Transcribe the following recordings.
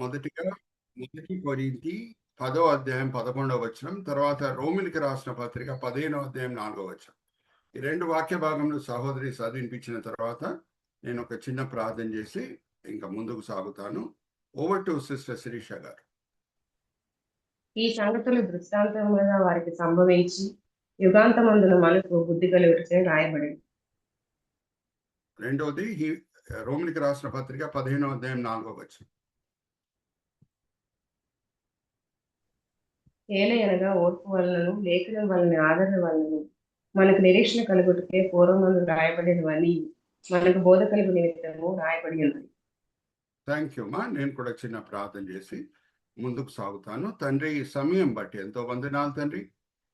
మొదటిగా మొదటి కొరింథీ 10వ అధ్యాయం 11వ వచనం, తర్వాత రోమిలికి రాసిన పత్రిక 15వ అధ్యాయం 4వ వచనం. ఈ రెండు వాక్య భాగంలో సహోదరి చదివినిపించిన తర్వాత నేను ఒక చిన్న ప్రార్థన చేసి ఇంకా ముందుకు సాగుతాను. ఓవర్ టు సిస్టర్ శిరీష గారు. ఈ సంగతులు దృష్టాంతములుగా వారికి సంభవించి యుగాంతమందున మనకు బుద్ధి కలుగుటకే రాయబడింది. రెండవది రోమిలికి రాసిన పత్రిక 15వ అధ్యాయం 4వ వచనం. ఏలయనగా ఓర్పు వలనను లేఖనం వలన ఆదరణ వలనను మనకు నిరీక్షణ కలుగుటకే పూర్వమందు రాయబడినవని మనకు బోధ కలుగు నిమిత్తము రాయబడి ఉన్నది. థ్యాంక్ యూ మా. నేను కూడా చిన్న ప్రార్థన చేసి ముందుకు సాగుతాను. తండ్రి, ఈ సమయం బట్టి ఎంతో వందనాలు తండ్రి.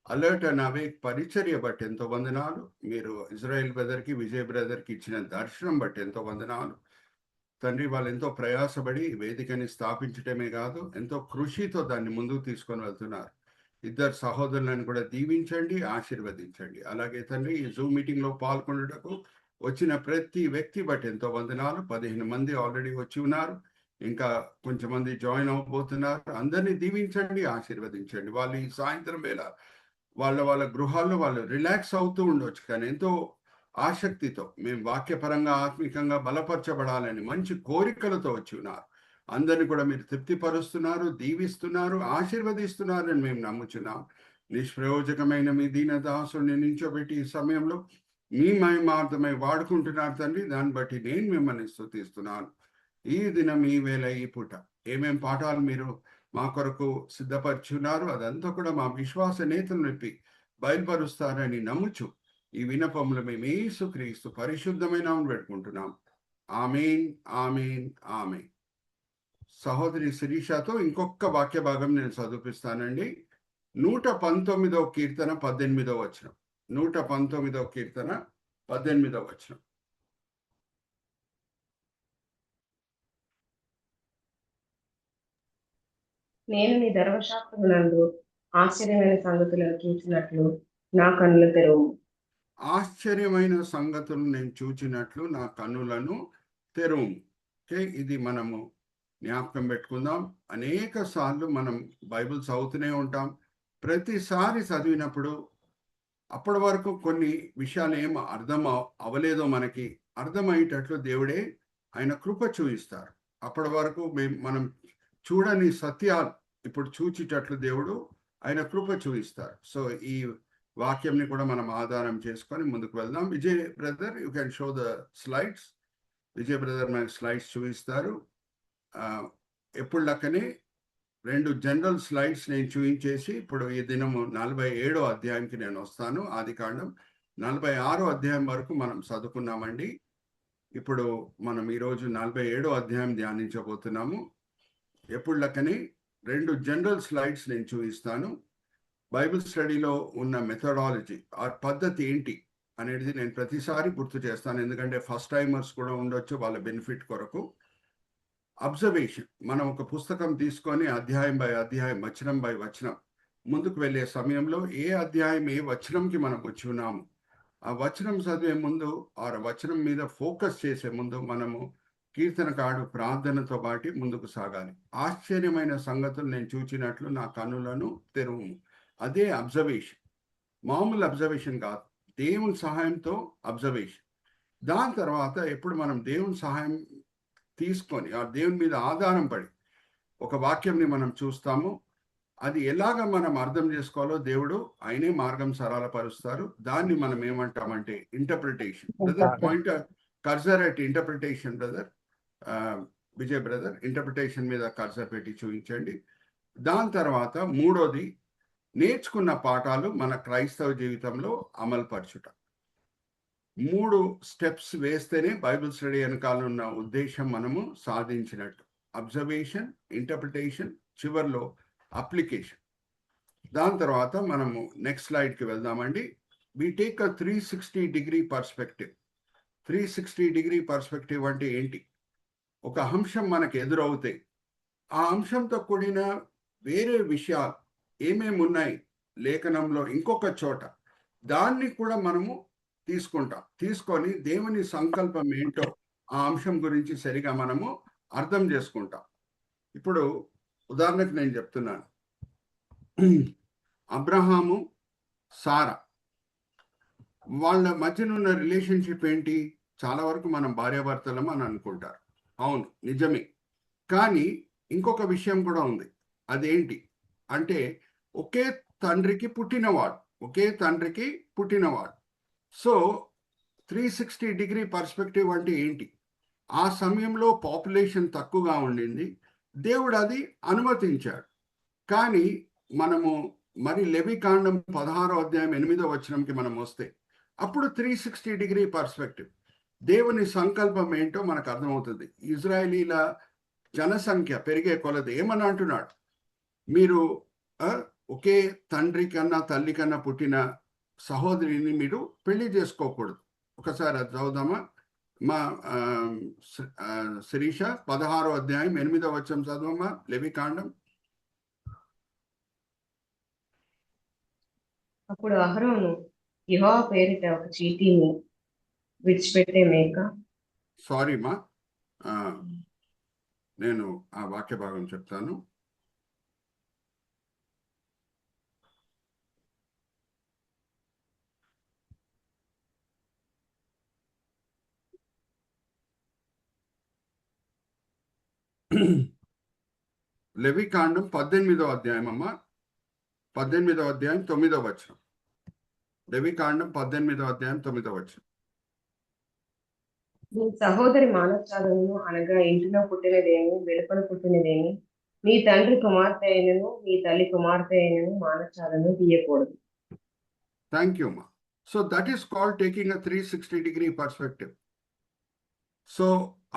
అలర్ట్ అండ్ అవేక్ పరిచర్య బట్టి ఎంతో వందనాలు. మీరు ఇజ్రాయెల్ బ్రదర్కి, విజయ్ బ్రదర్కి ఇచ్చిన దర్శనం బట్టి ఎంతో వందనాలు తండ్రి. వాళ్ళు ఎంతో ప్రయాసపడి వేదికని స్థాపించటమే కాదు, ఎంతో కృషితో దాన్ని ముందుకు తీసుకొని వెళ్తున్నారు. ఇద్దరు సహోదరులను కూడా దీవించండి, ఆశీర్వదించండి. అలాగే తండ్రి, ఈ జూమ్ మీటింగ్లో పాల్గొనటకు వచ్చిన ప్రతి వ్యక్తి బట్టి ఎంతో వందనాలు. 15 మంది ఆల్రెడీ వచ్చి ఉన్నారు, ఇంకా కొంచెం మంది జాయిన్ అవ్వబోతున్నారు. అందరినీ దీవించండి, ఆశీర్వదించండి. వాళ్ళు ఈ సాయంత్రం వేళ వాళ్ళ గృహాల్లో వాళ్ళు రిలాక్స్ అవుతూ ఉండొచ్చు, కానీ ఎంతో ఆసక్తితో మేము వాక్యపరంగా ఆత్మికంగా బలపరచబడాలని మంచి కోరికలతో వచ్చి ఉన్నారు. అందరిని కూడా మీరు తృప్తిపరుస్తున్నారు, దీవిస్తున్నారు, ఆశీర్వదిస్తున్నారని మేము నమ్ముచున్నాం. నిష్ప్రయోజకమైన మీ దీన దాసుని నించోబెట్టి ఈ సమయంలో మీ మహిమార్థమై వాడుకుంటున్నారు తండ్రి. దాన్ని బట్టి నేను మిమ్మల్ని స్తుతిస్తున్నాను. ఈ దినం, ఈ వేళ, ఈ పూట ఏమేం పాఠాలు మీరు మా కొరకు సిద్ధపరుచున్నారు, అదంతా కూడా మా విశ్వాస నేతలు నింపి బయలుపరుస్తారని నమ్ముచు ఈ వినపములు మేము యేసుక్రీస్తు పరిశుద్ధమైన పెట్టుకుంటున్నాం. ఆమేన్, ఆమేన్, ఆమేన్. సహోదరి శిరీషతో ఇంకొక వాక్య భాగం నేను చదివిస్తానండి. 119వ కీర్తన 18వ వచనం. 119వ కీర్తన 18వ వచనం. నేను నీ ధర్మశాస్త్రమునందు ఆశ్చర్యమైన సంగతులను చూసినట్లు నా కన్నులు తెరువు. ఆశ్చర్యమైన సంగతులు నేను చూచినట్లు నా కన్నులను తెరువు. ఇది మనము జ్ఞాపకం పెట్టుకుందాం. అనేక సార్లు మనం బైబిల్ చదువుతూనే ఉంటాం. ప్రతిసారి చదివినప్పుడు అప్పటి వరకు కొన్ని విషయాలు ఏం అర్థం అవ్వలేదో మనకి అర్థమయ్యేటట్లు దేవుడే ఆయన కృప చూపిస్తారు. అప్పటి వరకు మనం చూడని సత్యాలు ఇప్పుడు చూచేటట్లు దేవుడు ఆయన కృప చూపిస్తారు. సో ఈ వాక్యంని కూడా మనం ఆధారం చేసుకొని ముందుకు వెళ్దాం. Vijay brother, you can show the slides. Vijay brother మనకి స్లైడ్స్ చూపిస్తారు. ఎప్పుడు లెక్కనే 2 జనరల్ స్లైడ్స్ నేను చూపించేసి ఇప్పుడు ఈ దినము 47వ అధ్యాయంకి నేను వస్తాను. ఆదికాండం 46వ అధ్యాయం వరకు మనం చదువుకున్నామండి. ఇప్పుడు మనం ఈరోజు 47వ అధ్యాయం ధ్యానించబోతున్నాము. ఎప్పుడు లెక్కనే 2 జనరల్ స్లైడ్స్ నేను చూపిస్తాను. బైబిల్ స్టడీలో ఉన్న మెథడాలజీ ఆ పద్ధతి ఏంటి అనేది నేను ప్రతిసారి గుర్తు చేస్తాను, ఎందుకంటే ఫస్ట్ టైమర్స్ కూడా ఉండొచ్చు, వాళ్ళ బెనిఫిట్ కొరకు. అబ్జర్వేషన్, మనం ఒక పుస్తకం తీసుకొని అధ్యాయం బై అధ్యాయం, వచనం బై వచనం ముందుకు వెళ్ళే సమయంలో ఏ అధ్యాయం ఏ వచనంకి మనం వచ్చి ఉన్నాము, ఆ వచనం చదివే ముందు ఆ వచనం మీద ఫోకస్ చేసే ముందు మనము కీర్తనకాడు ప్రార్థనతో పాటు ముందుకు సాగాలి. ఆశ్చర్యమైన సంగతులు నేను చూచినట్లు నా కన్నులను తెరువు. అదే అబ్జర్వేషన్, మామూలు అబ్జర్వేషన్ కాదు, దేవుని సహాయంతో అబ్జర్వేషన్. దాని తర్వాత ఎప్పుడు మనం దేవుని సహాయం తీసుకొని ఆ దేవుని మీద ఆధారం పడి ఒక వాక్యంని మనం చూస్తాము, అది ఎలాగ మనం అర్థం చేసుకోవాలో దేవుడు ఆయనే మార్గం సరళపరుస్తారు. దాన్ని మనం ఏమంటామంటే interpretation. Brother, point cursor at interpretation. Brother Vijay brother, interpretation మీద కర్సర్ పెట్టి చూపించండి. దాని తర్వాత మూడోది, నేర్చుకున్న పాఠాలు మన క్రైస్తవ జీవితంలో అమలుపరచుట. 3 స్టెప్స్ వేస్తేనే బైబిల్ స్టడీ వెనకాల ఉన్న ఉద్దేశం మనము సాధించినట్టు. అబ్జర్వేషన్, ఇంటర్ప్రిటేషన్, చివర్లో అప్లికేషన్. దాని తర్వాత మనము నెక్స్ట్ స్లైడ్కి వెళ్దామండి. We take a 360 perspective. 360 perspective అంటే ఏంటి? ఒక అంశం మనకు ఎదురవుతాయి, ఆ అంశంతో కూడిన వేరే విషయాలు ఏమేమి ఉన్నాయి లేఖనంలో ఇంకొక చోట, దాన్ని కూడా మనము తీసుకొని దేవుని సంకల్పం ఏంటో ఆ అంశం గురించి సరిగా మనము అర్థం చేసుకుంటాం. ఇప్పుడు ఉదాహరణకు నేను చెప్తున్నాను, అబ్రహాము సారా వాళ్ళ మధ్యన ఉన్న రిలేషన్షిప్ ఏంటి? చాలా వరకు మనం భార్యాభర్తలం అని అనుకుంటారు. అవును, నిజమే. కానీ ఇంకొక విషయం కూడా ఉంది. అదేంటి అంటే ఒకే తండ్రికి పుట్టినవాడు. సో 360 పర్స్పెక్టివ్ అంటే ఏంటి? ఆ సమయంలో పాపులేషన్ తక్కువగా ఉండింది, దేవుడు అది అనుమతించాడు. కానీ మనము మరి లెవికాండం 16:8 మనం వస్తే అప్పుడు 360 పర్స్పెక్టివ్, దేవుని సంకల్పం ఏంటో మనకు అర్థమవుతుంది. ఇజ్రాయేలీల జనసంఖ్య పెరిగే కొలది ఏమని అంటున్నాడు, మీరు ఒకే తండ్రి కన్నా తల్లి కన్నా పుట్టిన సహోదరిని మీరు పెళ్లి చేసుకోకూడదు. ఒకసారి అది చదువుదామా? మా శిరీష 16:8 చదవమ్మా, లెవికాండం. అప్పుడు అహరోను యెహోవా పేరిట ఒక చీటీని విడిచిపెట్టే మేక. సారీ మా, నేను ఆ వాక్య భాగం చెప్తాను. లెవికాండం 18 అమ్మా, 18 లెవికాండం 18 నీ సహోదరి మానసాదమును అనగా ఇంటిలో పుట్టినదేమి వెలుపల పుట్టినదేమి నీ తండ్రి కుమార్తె అయినను నీ తల్లి కుమార్తె అయినను మానసాదము తీయకూడదు. థ్యాంక్ యూ అమ్మా. So that is called taking a 360 perspective. So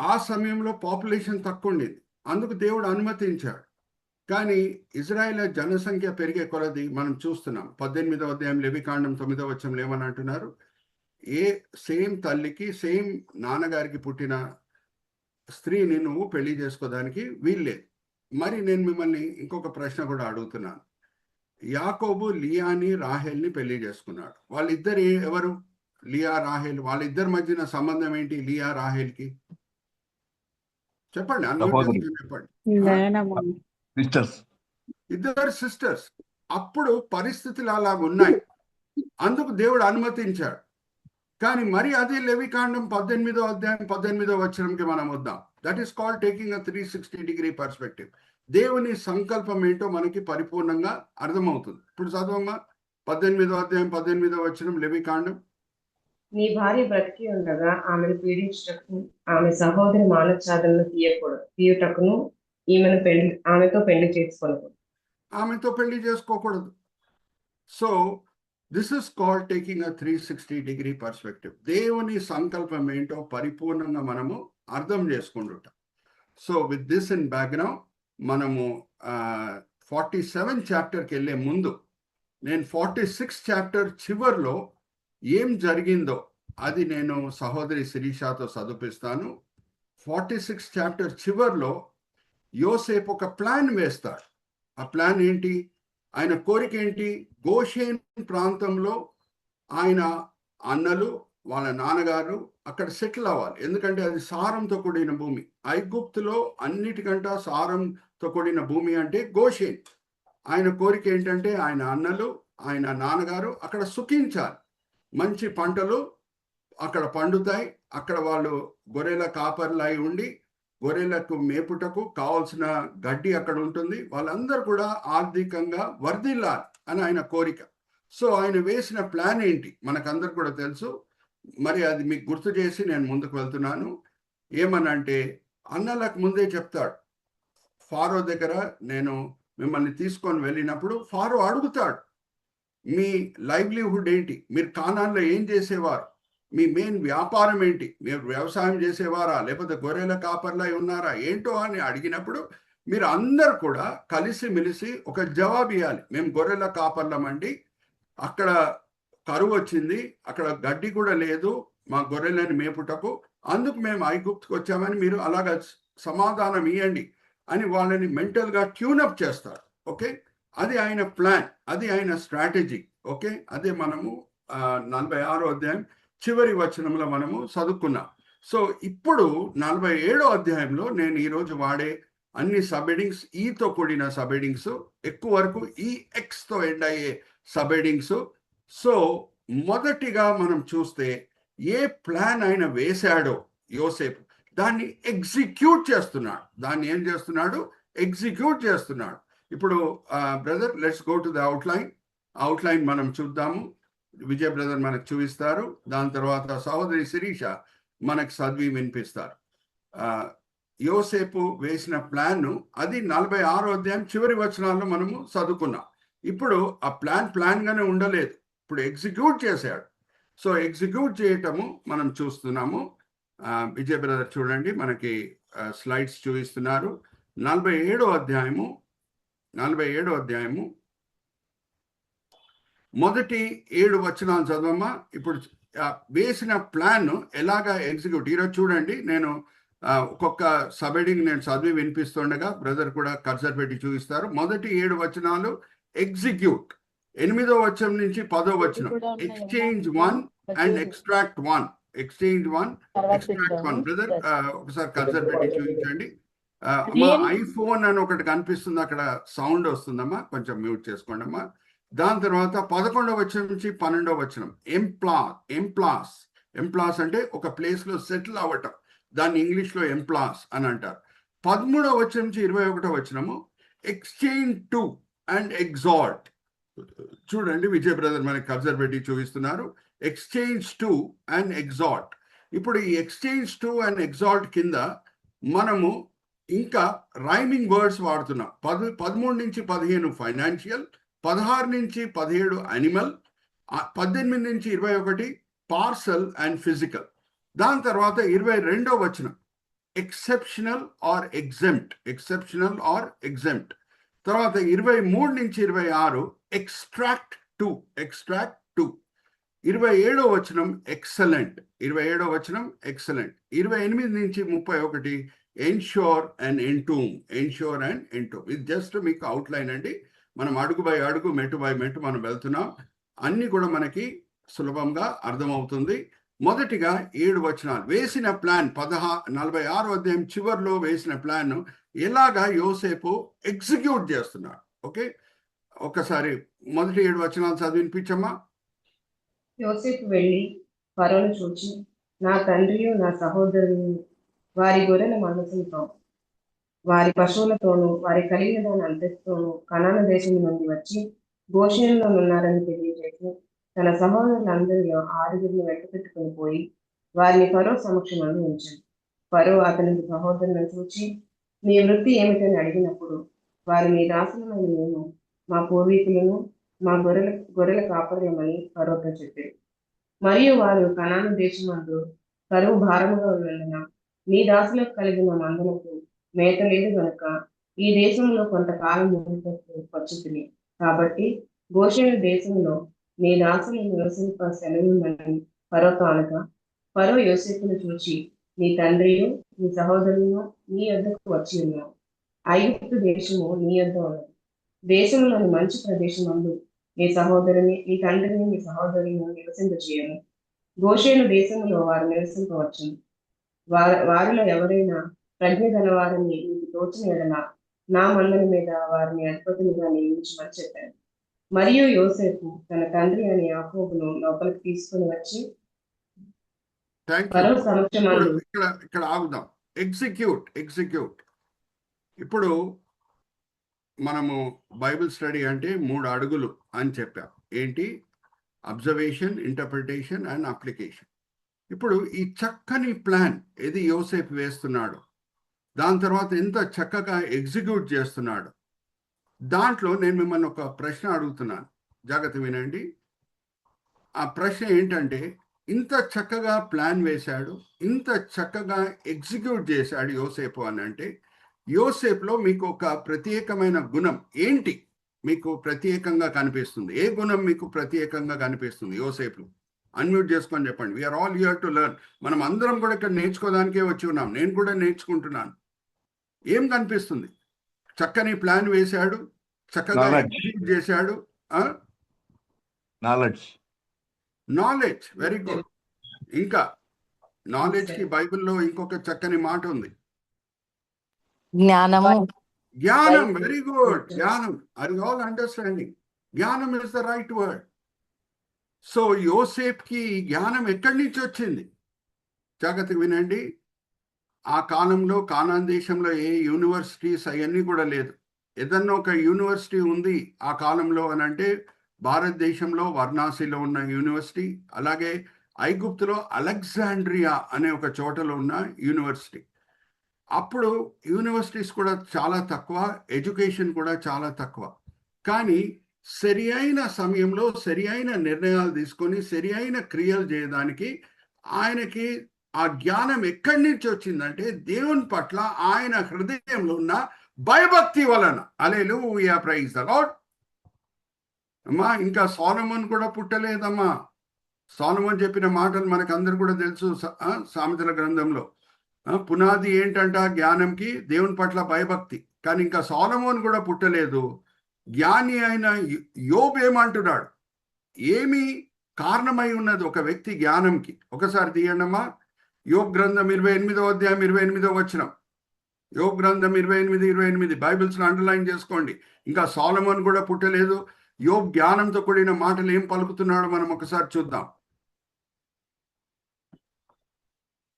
ఆ సమయంలో పాపులేషన్ తక్కువ ఉండేది, అందుకు దేవుడు అనుమతించాడు. కానీ ఇజ్రాయెల్ జనసంఖ్య పెరిగే కొలది మనం చూస్తున్నాం. 18 లెవికాండం 9 ఏమని అంటున్నారు, సేమ్ తల్లికి సేమ్ నాన్నగారికి పుట్టిన స్త్రీని నువ్వు పెళ్లి చేసుకోవడానికి వీల్లేదు. మరి నేను మిమ్మల్ని ఇంకొక ప్రశ్న కూడా అడుగుతున్నాను. యాకోబు లియాని రాహేల్ని పెళ్లి చేసుకున్నాడు. వాళ్ళిద్దరు ఎవరు? లియా రాహేల్. వాళ్ళిద్దరి మధ్యన సంబంధం ఏంటి? లియా రాహేల్కి చెప్పండి, చెప్పండి. ఇద్దరు సిస్టర్స్. అప్పుడు పరిస్థితులు అలాగున్నాయి, అందుకు దేవుడు అనుమతించాడు. కానీ మరి అదే లెవికాండం 18 మనం వద్దాం. That is called taking a 360 perspective. దేవుని సంకల్పం ఏంటో మనకి పరిపూర్ణంగా అర్థమవుతుంది. ఇప్పుడు చదవమ్మా, 18 లెవికాండం. నీ భార్య బ్రతికి ఉండగా ఆమెను పీడించుటకు ఆమె సహోదరి మానసాదమును తీయుటకును ఆమెతో పెళ్లి చేసుకోకూడదు. So this is called taking a 360 perspective. దేవుని సంకల్పం ఏంటో పరిపూర్ణంగా మనము అర్థం చేసుకుంటుంటాం. So with this in background మనము 47 చాప్టర్కి వెళ్ళే ముందు నేను 46 చాప్టర్ చివర్లో ఏం జరిగిందో అది నేను సహోదరి శిరీషాతో చదివిస్తాను. 46 చాప్టర్ చివర్లో యోసేపు ఒక ప్లాన్ వేస్తాడు. ఆ ప్లాన్ ఏంటి? ఆయన కోరిక ఏంటి? గోషేన్ ప్రాంతంలో ఆయన అన్నలు వాళ్ళ నాన్నగారు అక్కడ సెటిల్ అవ్వాలి, ఎందుకంటే అది సారంతో కూడిన భూమి. ఐగుప్తులో అన్నిటికంటే సారంతో కూడిన భూమి అంటే గోషేన్. ఆయన కోరిక ఏంటంటే ఆయన అన్నలు ఆయన నాన్నగారు అక్కడ సుఖించాలి, మంచి పంటలు అక్కడ పండుతాయి, అక్కడ వాళ్ళు గొర్రెల కాపర్లై ఉండి గొర్రెలకు మేపుటకు కావాల్సిన గడ్డి అక్కడ ఉంటుంది, వాళ్ళందరూ కూడా ఆర్థికంగా వర్ధిల్లాలి అని ఆయన కోరిక. సో ఆయన వేసిన ప్లాన్ ఏంటి మనకందరు కూడా తెలుసు. మరి అది మీకు గుర్తు చేసి నేను ముందుకు వెళ్తున్నాను. ఏమనంటే అన్నలకు ముందే చెప్తాడు, ఫారో దగ్గర నేను మిమ్మల్ని తీసుకొని వెళ్ళినప్పుడు ఫారో అడుగుతాడు, మీ లైవ్లీహుడ్ ఏంటి? మీరు కానాన్లో ఏం చేసేవారు? మీ మెయిన్ వ్యాపారం ఏంటి? మీరు వ్యవసాయం చేసేవారా, లేకపోతే గొర్రెల కాపర్లై ఉన్నారా, ఏంటో అని అడిగినప్పుడు మీరు అందరు కూడా కలిసిమెలిసి ఒక జవాబు ఇవ్వాలి. మేము గొర్రెల కాపర్లమండి, అక్కడ కరువు వచ్చింది, అక్కడ గడ్డి కూడా లేదు మా గొర్రెలని మేపుటకు, అందుకు మేము ఐగుప్తుకు వచ్చామని మీరు అలాగా సమాధానం ఇవ్వండి అని వాళ్ళని మెంటల్గా ట్యూనప్ చేస్తారు. ఓకే, అది ఆయన ప్లాన్, అది ఆయన స్ట్రాటజీ. ఓకే, అదే మనము 46వ అధ్యాయం చివరి వచనంలో మనము చదువుకున్నాం. సో ఇప్పుడు 47వ అధ్యాయంలో నేను ఈరోజు వాడే అన్ని సబెడింగ్స్ ఈతో కూడిన సబెడింగ్స్, ఎక్కువ వరకు ఎక్స్తో ఎండ్ అయ్యే సబెడింగ్స్. సో మొదటిగా మనం చూస్తే ఏ ప్లాన్ ఆయన వేశాడో యోసేపు దాన్ని ఎగ్జిక్యూట్ చేస్తున్నాడు. దాన్ని ఏం చేస్తున్నాడు? ఎగ్జిక్యూట్ చేస్తున్నాడు. ఇప్పుడు brother, let's go to the outline మనం చూద్దాము. విజయ్ బ్రదర్ మనకు చూపిస్తారు. దాని తర్వాత సహోదరి శిరీష మనకు చదివి వినిపిస్తారు. యోసేపు వేసిన ప్లాన్ అది 46వ అధ్యాయం చివరి వచనాల్లో మనము చదువుకున్నాం. ఇప్పుడు ఆ ప్లాన్గానే ఉండలేదు, ఇప్పుడు ఎగ్జిక్యూట్ చేశాడు. సో ఎగ్జిక్యూట్ చేయటము మనం చూస్తున్నాము. విజయ్ బ్రదర్ చూడండి, మనకి స్లైడ్స్ చూపిస్తున్నారు. 47వ అధ్యాయము మొదటి 7 వచనాలు చదవమ్మా. ఇప్పుడు వేసిన ప్లాన్ ఎలాగా ఎగ్జిక్యూట్, ఈరోజు చూడండి నేను ఒక్కొక్క సబెడింగ్ నేను చదివి వినిపిస్తుండగా బ్రదర్ కూడా కర్సర్ పెట్టి చూపిస్తారు. మొదటి 7 వచనాలు ఎగ్జిక్యూట్. 8వ వచనం నుంచి 10వ వచనం exchange 1 and extract 1. Exchange 1, extract 1. Brother ఒకసారి కర్సర్ పెట్టి చూపించండి. మా ఐఫోన్ అని ఒకటి కనిపిస్తుంది, అక్కడ సౌండ్ వస్తుందమ్మా, కొంచెం మ్యూట్ చేసుకోండి అమ్మా. దాని తర్వాత 11వ వచనం నుంచి 12వ వచనం ఎంప్లాస్ అంటే ఒక ప్లేస్లో సెటిల్ అవ్వటం, దాన్ని ఇంగ్లీష్లో ఎంప్లాస్ అని అంటారు. 13వ వచనం నుంచి 21వ వచనము ఎక్స్చేంజ్ 2 అండ్ ఎగ్జాల్ట్. చూడండి విజయ్ బ్రదర్ మనకి కబ్జర్ పెట్టి చూపిస్తున్నారు. Exchange 2 and exalt. ఇప్పుడు ఈ ఎక్స్చేంజ్ 2 అండ్ ఎగ్జాల్ట్ కింద మనము ఇంకా రైమింగ్ వర్డ్స్ వాడుతున్నాం. 13 నుంచి 15 ఫైనాన్షియల్, 16 నుంచి 17 అనిమల్, 18 నుంచి 21 పార్సల్ అండ్ ఫిజికల్. దాని తర్వాత 22వ వచనం ఎక్సెప్షనల్ ఆర్ ఎగ్జెంప్ట్. తర్వాత 23 నుంచి 26 ఎక్స్ట్రాక్ట్ 2. 27వ వచనం ఎక్సలెంట్. 28 నుంచి 31 ఎన్షోర్ అండ్ ఎంటూమ్. ఇది జస్ట్ మీకు అవుట్లైన్ అండి. మనం అడుగు బై అడుగు, మెట్టు బై మెట్టు మనం వెళ్తున్నాం. అన్ని కూడా మనకి సులభంగా అర్థమవుతుంది. మొదటిగా 7 వచనాలు వేసిన ప్లాన్, 46వ అధ్యాయం చివరిలో వేసిన ప్లాన్ ఎలాగా యోసేపు ఎగ్జిక్యూట్ చేస్తున్నాడు. ఓకే, ఒక్కసారి మొదటి 7 వచనాలు చదివినిపించమ్మా. యోసేపు వెళ్ళి ఫరోను చూచి, నా తండ్రియు నా సహోదరులు వారి గొర్రెల మందసంతో వారి పశువులతోనూ వారి కలిగిన దాని అంతస్తుతోనూ కనాను దేశం నుండి వచ్చి గోషేనులో ఉన్నారని తెలియజేసి తన సహోదరులందరిలో 6 వెంట పెట్టుకుని పోయి వారిని ఫరో సమక్షంలో ఉంచాడు. ఫరో అతనికి సహోదరులను చూచి, మీ వృత్తి ఏమిటని అడిగినప్పుడు వారు మీ దాసులమైన మేము మా పూర్వీకులను మా గొర్రెల కాపరులమని ఫరోతో చెప్పారు. మరియు వారు కనాను దేశమందు కరువు భారముగా ఉన్నందున మీ దాసులకు కలిగిన మందలకు మేత లేదు గనుక ఈ దేశంలో కొంతకాలం వచ్చుతుంది. కాబట్టి గోషేను దేశంలో మీ దాసులు నివసింప సెలవుందని ఫరోతో అనగా, ఫరో యోసేపును చూచి, నీ తండ్రియు నీ సహోదరులను నీ యొద్దకు వచ్చి ఉన్నావు. ఐగుప్తు దేశము నీ యొద్ద ఉన్నది. దేశంలోని మంచి ప్రదేశమందు నీ తండ్రిని నీ సహోదరులను నివసింపజేయను. గోషేను దేశంలో వారు నివసింపవచ్చును. వారిలో ఎవరైనా ప్రజ్ఞ గలవారిని నీకు తోచిన ఎడల నా మందని మీద వారిని అధిపతులుగా నియమించమని చెప్పాను. మరియు యోసేపు తన తండ్రి అని యాకోబును లోపలికి తీసుకుని వచ్చి ఫరో సమక్షమందు ఇక్కడ ఆగుదాం. ఎగ్జిక్యూట్. ఇప్పుడు మనము బైబిల్ స్టడీ అంటే 3 అడుగులు అని చెప్పాం. ఏంటి? Observation, interpretation and application. ఇప్పుడు ఈ చక్కని ప్లాన్ ఏది యోసేపు వేస్తున్నాడు, దాని తర్వాత ఎంత చక్కగా ఎగ్జిక్యూట్ చేస్తున్నాడు, దాంట్లో నేను మిమ్మల్ని ఒక ప్రశ్న అడుగుతున్నాను, జాగ్రత్త వినండి. ఆ ప్రశ్న ఏంటంటే, ఇంత చక్కగా ప్లాన్ వేశాడు, ఇంత చక్కగా ఎగ్జిక్యూట్ చేశాడు యోసేపు అని అంటే, యోసేపులో మీకు ఒక ప్రత్యేకమైన గుణం ఏంటి మీకు ప్రత్యేకంగా కనిపిస్తుంది? ఏ గుణం మీకు ప్రత్యేకంగా కనిపిస్తుంది యోసేపులో? అన్మ్యూట్ చేసుకొని చెప్పండి. We are all here to learn. మనం అందరం కూడా ఇక్కడ నేర్చుకోవడానికే వచ్చి ఉన్నాం. నేను కూడా నేర్చుకుంటున్నాను. ఏం కనిపిస్తుంది? చక్కని ప్లాన్ వేశాడు, చక్కగా ఎగ్జిక్యూట్ చేశాడు. Knowledge, very good. ఇంకా నాలెడ్జ్కి బైబిల్లో ఇంకొక చక్కని మాట ఉంది. జ్ఞానము. జ్ఞానం, వెరీ గుడ్. జ్ఞానం, ఆర్ యు ఆల్ అండర్స్టాండింగ్? జ్ఞానం is the right word. So యోసేపుకి జ్ఞానం ఎక్కడి నుంచి వచ్చింది? జాగ్రత్తగా వినండి. ఆ కాలంలో కానాన్ దేశంలో ఏ యూనివర్సిటీస్ అవన్నీ కూడా లేదు. ఏదన్నా ఒక యూనివర్సిటీ ఉంది ఆ కాలంలో అని అంటే భారతదేశంలో వారణాసిలో ఉన్న యూనివర్సిటీ, అలాగే ఐగుప్తులో అలెగ్జాండ్రియా అనే ఒక చోటలో ఉన్న యూనివర్సిటీ. అప్పుడు యూనివర్సిటీస్ కూడా చాలా తక్కువ, ఎడ్యుకేషన్ కూడా చాలా తక్కువ. కానీ సరి అయిన సమయంలో సరి అయిన నిర్ణయాలు తీసుకొని సరి అయిన క్రియలు చేయడానికి ఆయనకి ఆ జ్ఞానం ఎక్కడి నుంచి వచ్చిందంటే దేవుని పట్ల ఆయన హృదయంలో ఉన్న భయభక్తి వలన. హల్లెలూయా, ప్రైజ్ ద లార్డ్. అమ్మా, ఇంకా సొలొమోన్ కూడా పుట్టలేదమ్మా. సొలొమోన్ చెప్పిన మాటలు మనకందరూ కూడా తెలుసు. సామెతల గ్రంథంలో పునాది ఏంటంట జ్ఞానంకి? దేవుని పట్ల భయభక్తి. కానీ ఇంకా సొలొమోన్ కూడా పుట్టలేదు. జ్ఞాని అయిన యోబు ఏమంటున్నాడు? ఏమి కారణమై ఉన్నది ఒక వ్యక్తి జ్ఞానంకి? ఒకసారి తీయండమ్మా. యోబు గ్రంథం 28వ అధ్యాయం 28వ వచనం. యోబు గ్రంథం 28 బైబిల్స్ అండర్లైన్ చేసుకోండి. ఇంకా సొలొమోన్ కూడా పుట్టలేదు. యోబు జ్ఞానంతో కూడిన మాటలు ఏం పలుకుతున్నాడో మనం ఒకసారి చూద్దాం.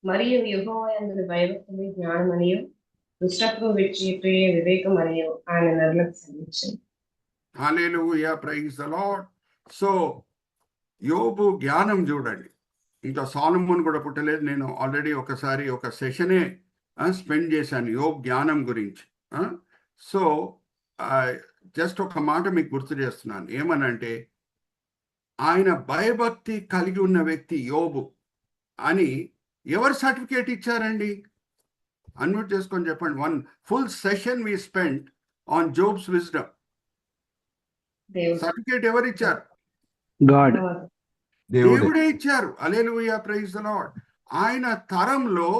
మరియు యెహోవా యందు భయభక్తులు జ్ఞానమనియు, దుష్టత్వం విడిచిపోయే వివేకం అనియు ఆయన నరులకు సంధించింది. హల్లెలూయా, ప్రైజ్ ద లార్డ్. సో యోబు జ్ఞానం చూడండి. ఇంకా సొలొమోన్ కూడా పుట్టలేదు. నేను ఆల్రెడీ ఒకసారి ఒక సెషనే స్పెండ్ చేశాను యోబు జ్ఞానం గురించి. సో జస్ట్ ఒక మాట మీకు గుర్తు చేస్తున్నాను. ఏమనంటే ఆయన భయభక్తి కలిగి ఉన్న వ్యక్తి యోబు అని ఎవరు సర్టిఫికేట్ ఇచ్చారండి? అన్మ్యూట్ చేసుకొని చెప్పండి. 1 full session we spent on Job's wisdom. Certificate ఎవరు ఇచ్చారు? గాడ్, దేవుడే ఇచ్చారు. హల్లెలూయా, ప్రైజ్ ద లార్డ్. ఆయన తరంలో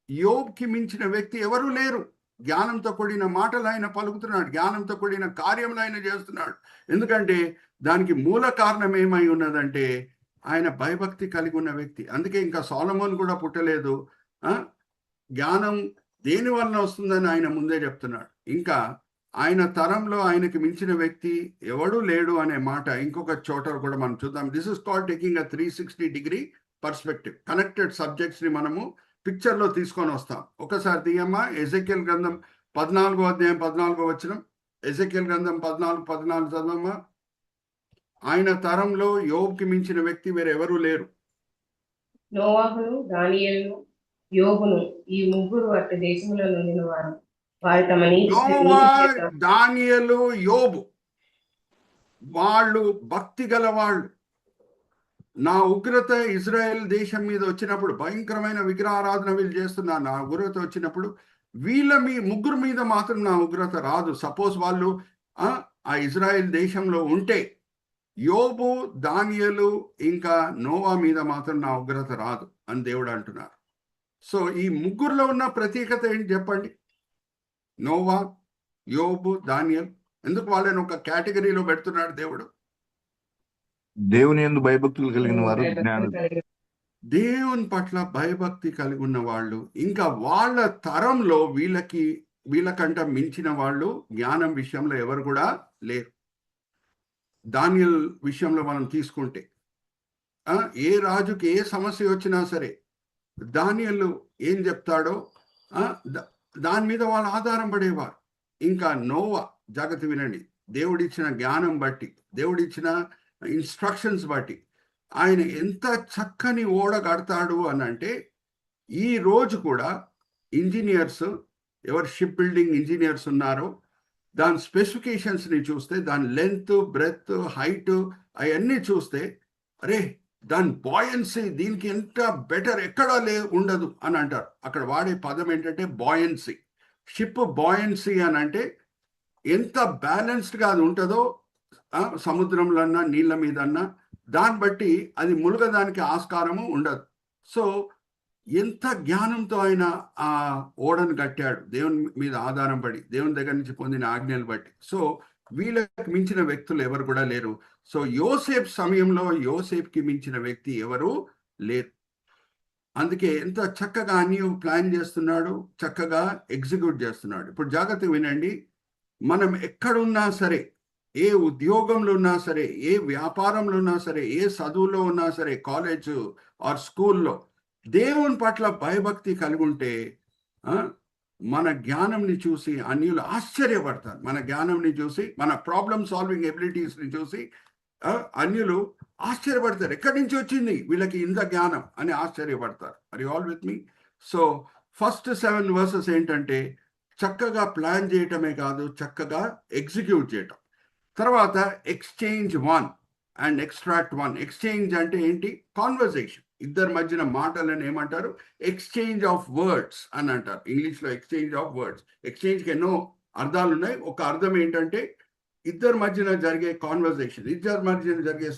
యోబ్కి మించిన వ్యక్తి ఎవరు లేరు. జ్ఞానంతో కూడిన మాటలు ఆయన పలుకుతున్నాడు, జ్ఞానంతో కూడిన కార్యములు ఆయన చేస్తున్నాడు. ఎందుకంటే దానికి మూల కారణం ఏమై ఉన్నదంటే ఆయన భయభక్తి కలిగి ఉన్న వ్యక్తి. అందుకే ఇంకా సొలొమోన్ కూడా పుట్టలేదు. జ్ఞానం దేని వలన వస్తుందని ఆయన ముందే చెప్తున్నాడు. ఇంకా ఆయన తరంలో ఆయనకి మించిన వ్యక్తి ఎవడూ లేడు అనే మాట ఇంకొక చోట కూడా మనం చూద్దాం. This is called taking a 360-degree perspective. Connected subjects ని మనము పిక్చర్ లో తీసుకొని వస్తాం. ఒకసారి తీయమ్మా. ఎజెకియల్ గ్రంథం 14వ అధ్యాయం 14వ వచనం. ఎజెకియల్ గ్రంథం 14 చదవమ్మా. ఆయన తరంలో యోబుకి మించిన వ్యక్తి వేరెవరూ లేరు. నోవాహును, దానియేలును, యోబును ఈ ముగ్గురు అట్టి దేశంలో నుండిన వారు. వారు తమ నోవా, దానియేలు, యోబు వాళ్ళు భక్తి గల వాళ్ళు. నా ఉగ్రత ఇజ్రాయెల్ దేశం మీద వచ్చినప్పుడు, భయంకరమైన విగ్రహారాధన వీళ్ళు చేస్తున్నారు, నా ఉగ్రత వచ్చినప్పుడు వీళ్ళ ముగ్గురు మీద మాత్రం నా ఉగ్రత రాదు. సపోజ్ వాళ్ళు ఆ ఇజ్రాయెల్ దేశంలో ఉంటే యోబు, దానియేలు ఇంకా నోవా మీద మాత్రం నా ఉగ్రత రాదు అని దేవుడు అంటున్నారు. సో ఈ ముగ్గురులో ఉన్న ప్రత్యేకత ఏంటి చెప్పండి? నోవా, యోబు, దానియేలు. ఎందుకు వాళ్ళని ఒక కేటగిరీలో పెడుతున్నాడు దేవుడు? దేవుని యందు భయభక్తులు కలిగిన వారు జ్ఞానులు. దేవుని పట్ల భయభక్తి కలిగి ఉన్న వాళ్ళు, ఇంకా వాళ్ళ తరంలో వీళ్ళకంట మించిన వాళ్ళు జ్ఞానం విషయంలో ఎవరు కూడా లేరు. దానియేలు విషయంలో మనం తీసుకుంటే ఏ రాజుకి ఏ సమస్య వచ్చినా సరే దానియేలు ఏం చెప్తాడో దాని మీద వాళ్ళు ఆధారం పడేవారు. ఇంకా నోవా, జాగ్రత్త వినండి, దేవుడిచ్చిన జ్ఞానం బట్టి, దేవుడిచ్చిన ఇన్స్ట్రక్షన్స్ బట్టి ఆయన ఎంత చక్కని ఓడ కడతాడు అని అంటే, ఈ రోజు కూడా ఇంజనీర్స్, ఎవరు షిప్ బిల్డింగ్ ఇంజనీర్స్ ఉన్నారో దాని స్పెసిఫికేషన్స్ని చూస్తే, దాని లెంత్, బ్రెత్, హైట్ అవన్నీ చూస్తే, అరే దాని బాయన్సీ దీనికి ఎంత బెటర్ ఎక్కడా ఉండదు అని అంటారు. అక్కడ వాడే పదం ఏంటంటే బాయన్సీ. షిప్ బాయన్సీ అని అంటే ఎంత బ్యాలెన్స్డ్గా అది ఉంటుందో సముద్రంలో అన్నా నీళ్ళ మీద అన్నా, దాన్ని బట్టి అది ములుగదానికి ఆస్కారము ఉండదు. సో ఎంత జ్ఞానంతో ఆయన ఆ ఓడను కట్టాడు, దేవుని మీద ఆధారం పడి, దేవుని దగ్గర నుంచి పొందిన ఆజ్ఞలు బట్టి. సో వీళ్ళకి మించిన వ్యక్తులు ఎవరు కూడా లేరు. సో యోసేపు సమయంలో యోసేపుకి మించిన వ్యక్తి ఎవరు లేరు. అందుకే ఎంత చక్కగా అన్ని ప్లాన్ చేస్తున్నాడు, చక్కగా ఎగ్జిక్యూట్ చేస్తున్నాడు. ఇప్పుడు జాగ్రత్తగా వినండి, మనం ఎక్కడున్నా సరే, ఏ ఉద్యోగంలో ఉన్నా సరే, ఏ వ్యాపారంలో ఉన్నా సరే, ఏ చదువులో ఉన్నా సరే, కాలేజ్ ఆర్ స్కూల్లో దేవుని పట్ల భయభక్తి కలిగి ఉంటే మన జ్ఞానంని చూసి అన్యులు ఆశ్చర్యపడతారు. మన జ్ఞానంని చూసి, మన ప్రాబ్లమ్ సాల్వింగ్ ఎబిలిటీస్ని చూసి అన్యులు ఆశ్చర్యపడతారు. ఎక్కడి నుంచి వచ్చింది వీళ్ళకి ఇంత జ్ఞానం అని ఆశ్చర్యపడతారు. Are you all with me? So first 7 verses ఏంటంటే చక్కగా ప్లాన్ చేయటమే కాదు, చక్కగా ఎగ్జిక్యూట్ చేయటం. తర్వాత ఎక్స్చేంజ్ 1 అండ్ ఎక్స్ట్రాక్ట్ 1. ఎక్స్చేంజ్ అంటే ఏంటి? కాన్వర్సేషన్. ఇద్దరి మధ్యన మాటలను ఏమంటారు? ఎక్స్చేంజ్ ఆఫ్ వర్డ్స్ అని అంటారు. ఇంగ్లీష్లో ఎక్స్చేంజ్ ఆఫ్ వర్డ్స్. ఎక్స్చేంజ్కి ఎన్నో అర్థాలు ఉన్నాయి. ఒక అర్థం ఏంటంటే ఇద్దరి మధ్యన జరిగే కాన్వర్సేషన్, ఇద్దరి మధ్యన జరిగే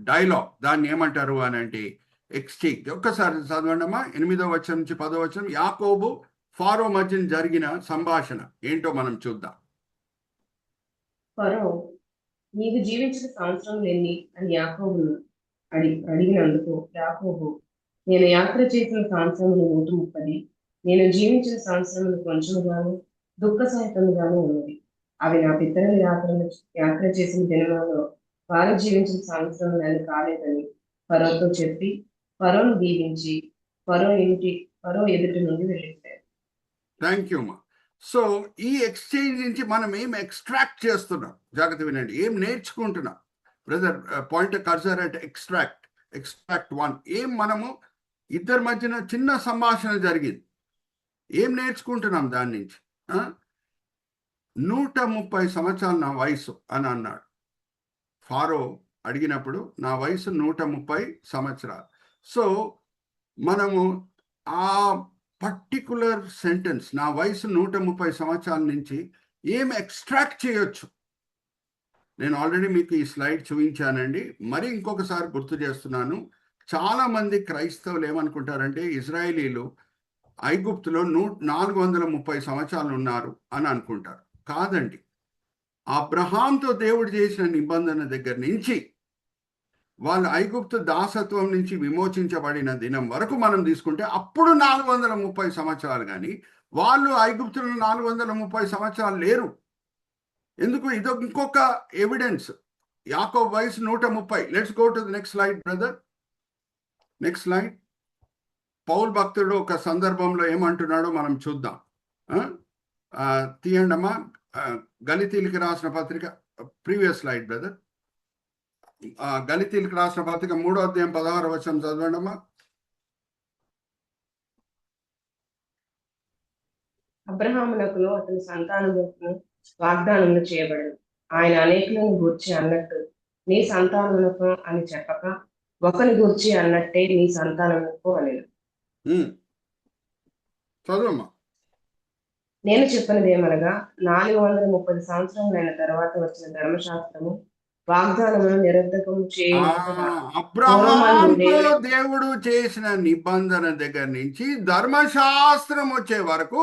డైలాగ్, దాన్ని ఏమంటారు అని అంటే ఎక్స్చేంజ్. ఒక్కసారి చదవండమ్మా, 8వ వచనం నుంచి 10వ వచనం. యాకోబు ఫారో మధ్యన జరిగిన సంభాషణ ఏంటో మనం చూద్దాం. ఫరో, నీవు జీవించిన సంవత్సరములు ఎన్ని అని యాకోబును అడిగినందుకు యాకోబు, నేను యాత్ర చేసిన సంవత్సరములు 130, నేను జీవించిన సంవత్సరములు కొంచెముగాను దుఃఖ సహితముగాను ఉన్నది. అవి నా పితరులు యాత్ర చేసిన దినములలో వారు జీవించిన సంవత్సరములను కాలేదని ఫరోతో చెప్పి ఫరోను దీవించి ఫరో ఎదుటి నుండి వెళ్ళిపోయారు. థ్యాంక్ యూ అమ్మా. సో ఈ ఎక్స్చేంజ్ నుంచి మనం ఏం ఎక్స్ట్రాక్ట్ చేస్తున్నాం? జాగ్రత్త వినండి, ఏం నేర్చుకుంటున్నాం? Brother point cursor at extract 1. ఏం మనము ఇద్దరి మధ్యన చిన్న సంభాషణ జరిగింది, ఏం నేర్చుకుంటున్నాం దాని నుంచి? 130 సంవత్సరాలు నా వయసు అని అన్నాడు. ఫారో అడిగినప్పుడు నా వయసు 130 సంవత్సరాలు. సో మనము ఆ పర్టికులర్ సెంటెన్స్, నా వయసు 130 సంవత్సరాల నుంచి ఏం ఎక్స్ట్రాక్ట్ చేయొచ్చు? నేను ఆల్రెడీ మీకు ఈ స్లైడ్ చూపించానండి, మరి ఇంకొకసారి గుర్తు చేస్తున్నాను. చాలామంది క్రైస్తవులు ఏమనుకుంటారంటే ఇజ్రాయేలీలు ఐగుప్తులో 430 సంవత్సరాలు ఉన్నారు అని అనుకుంటారు. కాదండి. అబ్రహాంతో దేవుడు చేసిన నిబంధన దగ్గర నుంచి వాళ్ళు ఐగుప్తు దాసత్వం నుంచి విమోచించబడిన దినం వరకు మనం తీసుకుంటే అప్పుడు 430 సంవత్సరాలు. కానీ వాళ్ళు ఐగుప్తులో 430 సంవత్సరాలు లేరు. ఎందుకు? ఇదొక ఇంకొక ఎవిడెన్స్. యాకోబు వయసు 130. Let's go to the next slide brother. Next slide. Paul భక్తుడు ఒక సందర్భంలో ఏమంటున్నాడో మనం చూద్దాం. తీయండమ్మా, గలితీలకు రాసిన పత్రిక, ప్రీవియస్ స్లైడ్ బ్రదర్. గలితీలకు రాసిన పత్రిక 3వ అధ్యాయం 16వ వచనం చదవండమ్మా. అబ్రహామునకును అతని సంతానమునకును వాగ్దానములు చేయబడను. ఆయన అనేకులను గూర్చి అన్నట్టు నీ సంతానమునకు అని చెప్పక ఒకని గూర్చి అన్నట్టే నీ సంతానమునకు అని. చదువమ్మా. నేను చెప్పినది ఏమనగా 430 సంవత్సరములైన తర్వాత వచ్చిన ధర్మశాస్త్రము వాగ్దానమును నిరర్ధకము అబ్రహాముతో దేవుడు చేసిన నిబంధన దగ్గర నుంచి ధర్మశాస్త్రం వచ్చే వరకు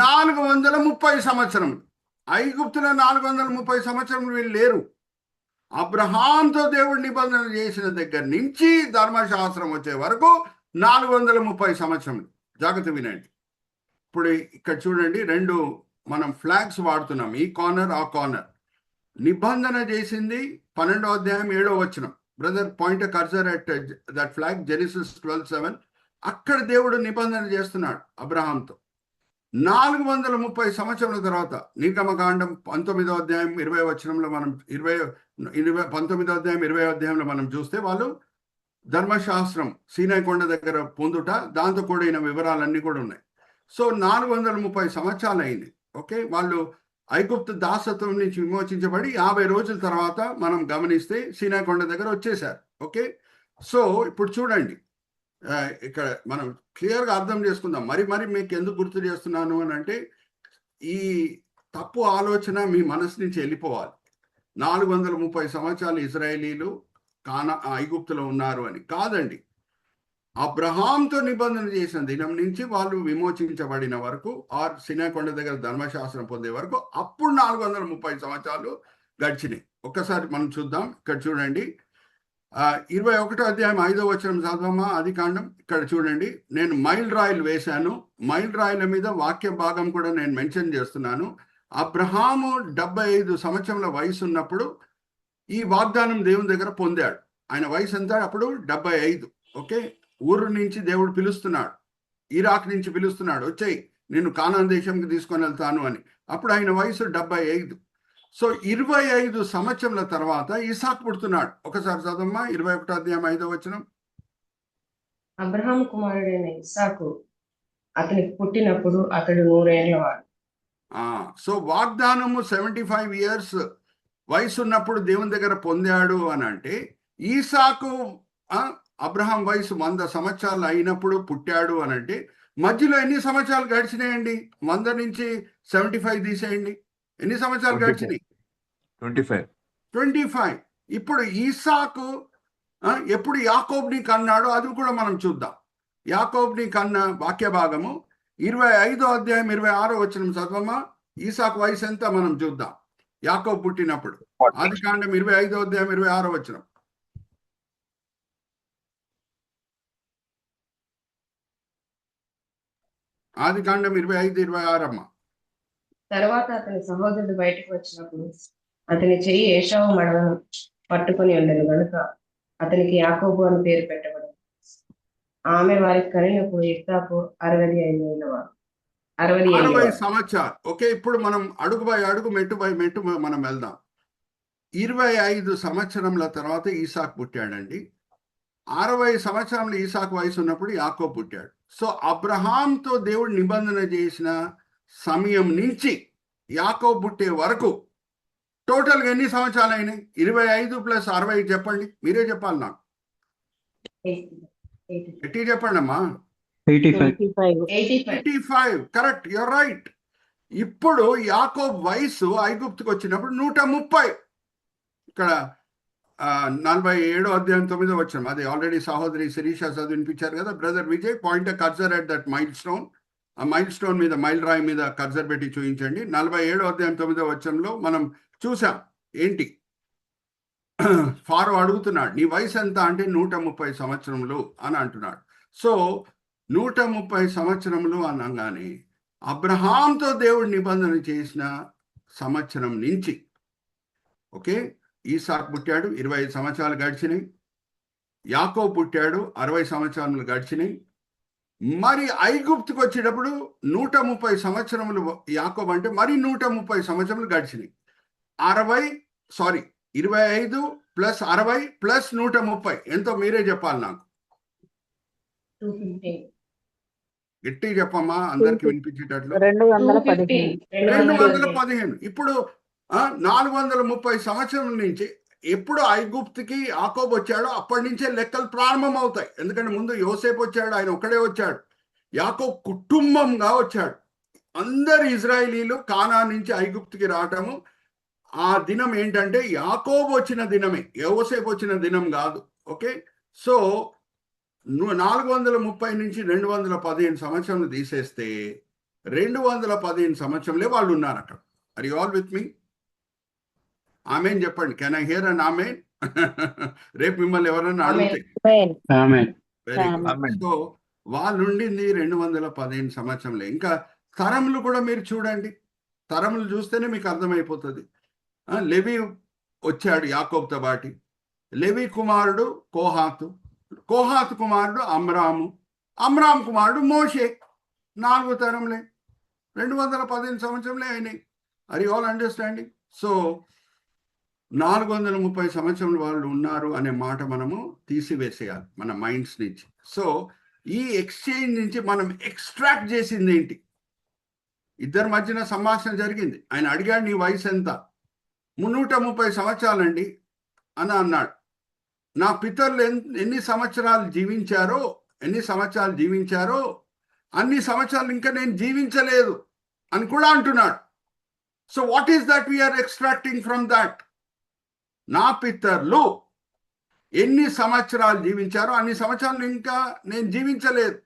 430 సంవత్సరములు. ఐగుప్తులో 430 సంవత్సరములు వీళ్ళు లేరు. అబ్రహాంతో దేవుడు నిబంధన చేసిన దగ్గర నుంచి ధర్మశాస్త్రం వచ్చే వరకు 430 సంవత్సరములు. జాగ్రత్త వినండి. ఇప్పుడు ఇక్కడ చూడండి, 2 మనం ఫ్లాగ్స్ వాడుతున్నాం, ఈ కార్నర్ ఆ కార్నర్. నిబంధన చేసింది 12వ అధ్యాయం 7వ వచనం. Brother point cursor at that flag, genesis 12:7. అక్కడ దేవుడు నిబంధన చేస్తున్నాడు అబ్రహాంతో. 430 సంవత్సరాల తర్వాత నిర్గమకాండం 19వ అధ్యాయం 20వ వచనంలో మనం 19వ అధ్యాయం 20వ అధ్యాయంలో మనం చూస్తే వాళ్ళు ధర్మశాస్త్రం సీనాయి కొండ దగ్గర పొందుట, దాంతో కూడిన వివరాలన్నీ కూడా ఉన్నాయి. సో 430 సంవత్సరాలు అయింది. ఓకే, వాళ్ళు ఐగుప్తు దాసత్వం నుంచి విమోచించబడి 50 రోజుల తర్వాత మనం గమనిస్తే సీనాయి కొండ దగ్గర వచ్చేసారు. ఓకే, సో ఇప్పుడు చూడండి, ఇక్కడ మనం క్లియర్గా అర్థం చేసుకుందాం. మరి మీకు ఎందుకు గుర్తు చేస్తున్నాను అని అంటే, ఈ తప్పు ఆలోచన మీ మనసు నుంచి వెళ్ళిపోవాలి. 430 సంవత్సరాలు ఇజ్రాయేలీలు ఐగుప్తులో ఉన్నారు అని కాదండి. అబ్రహాంతో నిబంధన చేసిన దినం నుంచి వాళ్ళు విమోచించబడిన వరకు, ఆర్ సీనాయి కొండ దగ్గర ధర్మశాస్త్రం పొందే వరకు, అప్పుడు 430 సంవత్సరాలు గడిచినాయి. ఒక్కసారి మనం చూద్దాం. ఇక్కడ చూడండి, 21వ అధ్యాయం 5వ వచనం చదవమ్మా. ఆదికాండం. ఇక్కడ చూడండి, నేను మైల్ రాయిలు వేశాను. మైల్ రాయిల మీద వాక్య భాగం కూడా నేను మెన్షన్ చేస్తున్నాను. అబ్రహాము 75 సంవత్సరాల వయసు ఉన్నప్పుడు ఈ వాగ్దానం దేవుని దగ్గర పొందాడు. ఆయన వయసు ఎంత అప్పుడు? 75. ఓకే, ఊరు నుంచి దేవుడు పిలుస్తున్నాడు, ఇరాక్ నుంచి పిలుస్తున్నాడు, వచ్చాయి నేను కానాన్ దేశంకి తీసుకొని వెళ్తాను అని. అప్పుడు ఆయన వయసు 75. సో 25 సంవత్సరాల తర్వాత ఇసాక్ పుడుతున్నాడు. ఒకసారి చదవమ్మా, 21వ అధ్యాయం 5వ వచనం. అబ్రహాం కుమారుడైన ఇస్సాకు అతనికి పుట్టినప్పుడు అతడు 100 ఏళ్లవాడు. సో వాగ్దానము 75 ఇయర్స్ వయసు ఉన్నప్పుడు దేవుని దగ్గర పొందాడు అని అంటే, ఈసాకు అబ్రహాం వయసు 100 సంవత్సరాలు అయినప్పుడు పుట్టాడు అని అంటే, మధ్యలో ఎన్ని సంవత్సరాలు గడిచినాయండి? 100 నుంచి 75 తీసేయండి, ఎన్ని సంవత్సరాలు గడిచినాయి? 25. ఇప్పుడు ఈసాకు ఎప్పుడు యాకోబుని కన్నాడో అది కూడా మనం చూద్దాం. యాకోబుని కన్న వాక్య భాగము 25వ అధ్యాయం 26వ వచనం చదవమ్మా. ఈసాకు వయసు ఎంత మనం చూద్దాం. యాకోబు పుట్టినప్పుడు ఆదికాండం 25వ అధ్యాయం 26వ వచనం. ఆదికాండం 25:26 అమ్మా. తర్వాత అతని సహోదరుడు బయటకు వచ్చినప్పుడు అతని చెయ్యి ఏశావు మడవను పట్టుకొని ఉండను గనుక అతనికి యాకోబు అని పేరు పెట్టబడింది. ఆమె వారికి కనినప్పుడు ఇస్సాకు 65 ఏళ్లవాడు. 60 సంవత్సరాలు. ఓకే, ఇప్పుడు మనం అడుగు బై అడుగు, మెట్టు బై మెట్టు మనం వెళ్దాం. 25 సంవత్సరముల తర్వాత ఈసాకు పుట్టాడండి. 60 సంవత్సరంలో ఈసాకు వయసు ఉన్నప్పుడు యాకోబు పుట్టాడు. సో అబ్రహాంతో దేవుడు నిబంధన చేసిన సమయం నుంచి యాకోబు పుట్టే వరకు టోటల్గా ఎన్ని సంవత్సరాలు అయినాయి? 25 + 60 చెప్పండి, మీరే చెప్పాలి నాకు. 80 చెప్పండి అమ్మా. 85. Correct, you're right. ఇప్పుడు యాకోబు వయసు ఐగుప్తుకు వచ్చినప్పుడు 130. ఇక్కడ 47వ అధ్యాయం 9వ వచనం. అది ఆల్రెడీ సహోదరి శిరీష చదివినిపించారు కదా. Brother Vijay, point cursor at that mile stone. ఆ మైల్ స్టోన్ మీద, మైల్ రాయి మీద కర్సర్ పెట్టి చూపించండి. 47వ అధ్యాయం 9వ వచనంలో మనం చూసాం ఏంటి? ఫారో అడుగుతున్నాడు, నీ వయసు ఎంత అంటే 130 సంవత్సరములు అని అంటున్నాడు. సో 130 సంవత్సరములు అనగానే అబ్రహాంతో దేవుడు నిబంధన చేసిన సంవత్సరం నుంచి, ఓకే, ఈసాకు పుట్టాడు, 25 సంవత్సరాలు గడిచినాయి. యాకోబు పుట్టాడు, 60 సంవత్సరాలు గడిచినాయి. మరి ఐగుప్తుకు వచ్చేటప్పుడు 130 సంవత్సరములు యాకోబు అంటే మరి 130 సంవత్సరములు గడిచినాయి. 25 + 60 + 130 ఎంతో మీరే చెప్పాలి నాకు. 215. గట్టి చెప్పమ్మా, అందరికి వినిపించేటట్లు. 215. ఇప్పుడు 430 సంవత్సరం నుంచి ఎప్పుడు ఐగుప్తుకి యాకోబు వచ్చాడో అప్పటి నుంచే లెక్కలు ప్రారంభం అవుతాయి. ఎందుకంటే ముందు యోసేపు వచ్చాడు, ఆయన ఒక్కడే వచ్చాడు. యాకోబు కుటుంబంగా వచ్చాడు. అందరు ఇజ్రాయేలీలు కానాన్ నుంచి ఐగుప్తుకి రావటము, ఆ దినం ఏంటంటే యాకోబు వచ్చిన దినమే, యోసేపు వచ్చిన దినం కాదు. ఓకే, సో 430 నుంచి 215 సంవత్సరాలు తీసేస్తే 215 సంవత్సరంలో వాళ్ళు ఉన్నారు అక్కడ. Are you all with me? Amen చెప్పండి. Can I hear and amen? రేపు మిమ్మల్ని ఎవరన్నా అడిగితే వెరీ గుడ్. సో వాళ్ళు ఉండింది 215 సంవత్సరంలో. ఇంకా తరములు కూడా మీరు చూడండి, తరములు చూస్తేనే మీకు అర్థమైపోతుంది. లెవి వచ్చాడు యాకోబుతో బాటి. లెవి కుమారుడు కోహాతు, కోహాతు కుమారుడు అమ్రాము, అమ్రామ్ కుమారుడు మోషే. 4 తరంలే, 215 సంవత్సరంలే అయినాయి. Are you all understanding? So 430 సంవత్సరాలు వాళ్ళు ఉన్నారు అనే మాట మనము తీసివేసేయాలి మన మైండ్స్ నుంచి. సో ఈ ఎక్స్చేంజ్ నుంచి మనం ఎక్స్ట్రాక్ట్ చేసింది ఏంటి? ఇద్దరి మధ్యన సంభాషణ జరిగింది. ఆయన అడిగాడు, నీ వయసు ఎంత? 330 సంవత్సరాలండి అని అన్నాడు. నా పితరులు ఎన్ని సంవత్సరాలు జీవించారో అన్ని సంవత్సరాలు ఇంకా నేను జీవించలేదు అని కూడా అంటున్నాడు. So what is that we are extracting from that? నా పితరులు ఎన్ని సంవత్సరాలు జీవించారో అన్ని సంవత్సరాలు ఇంకా నేను జీవించలేదు.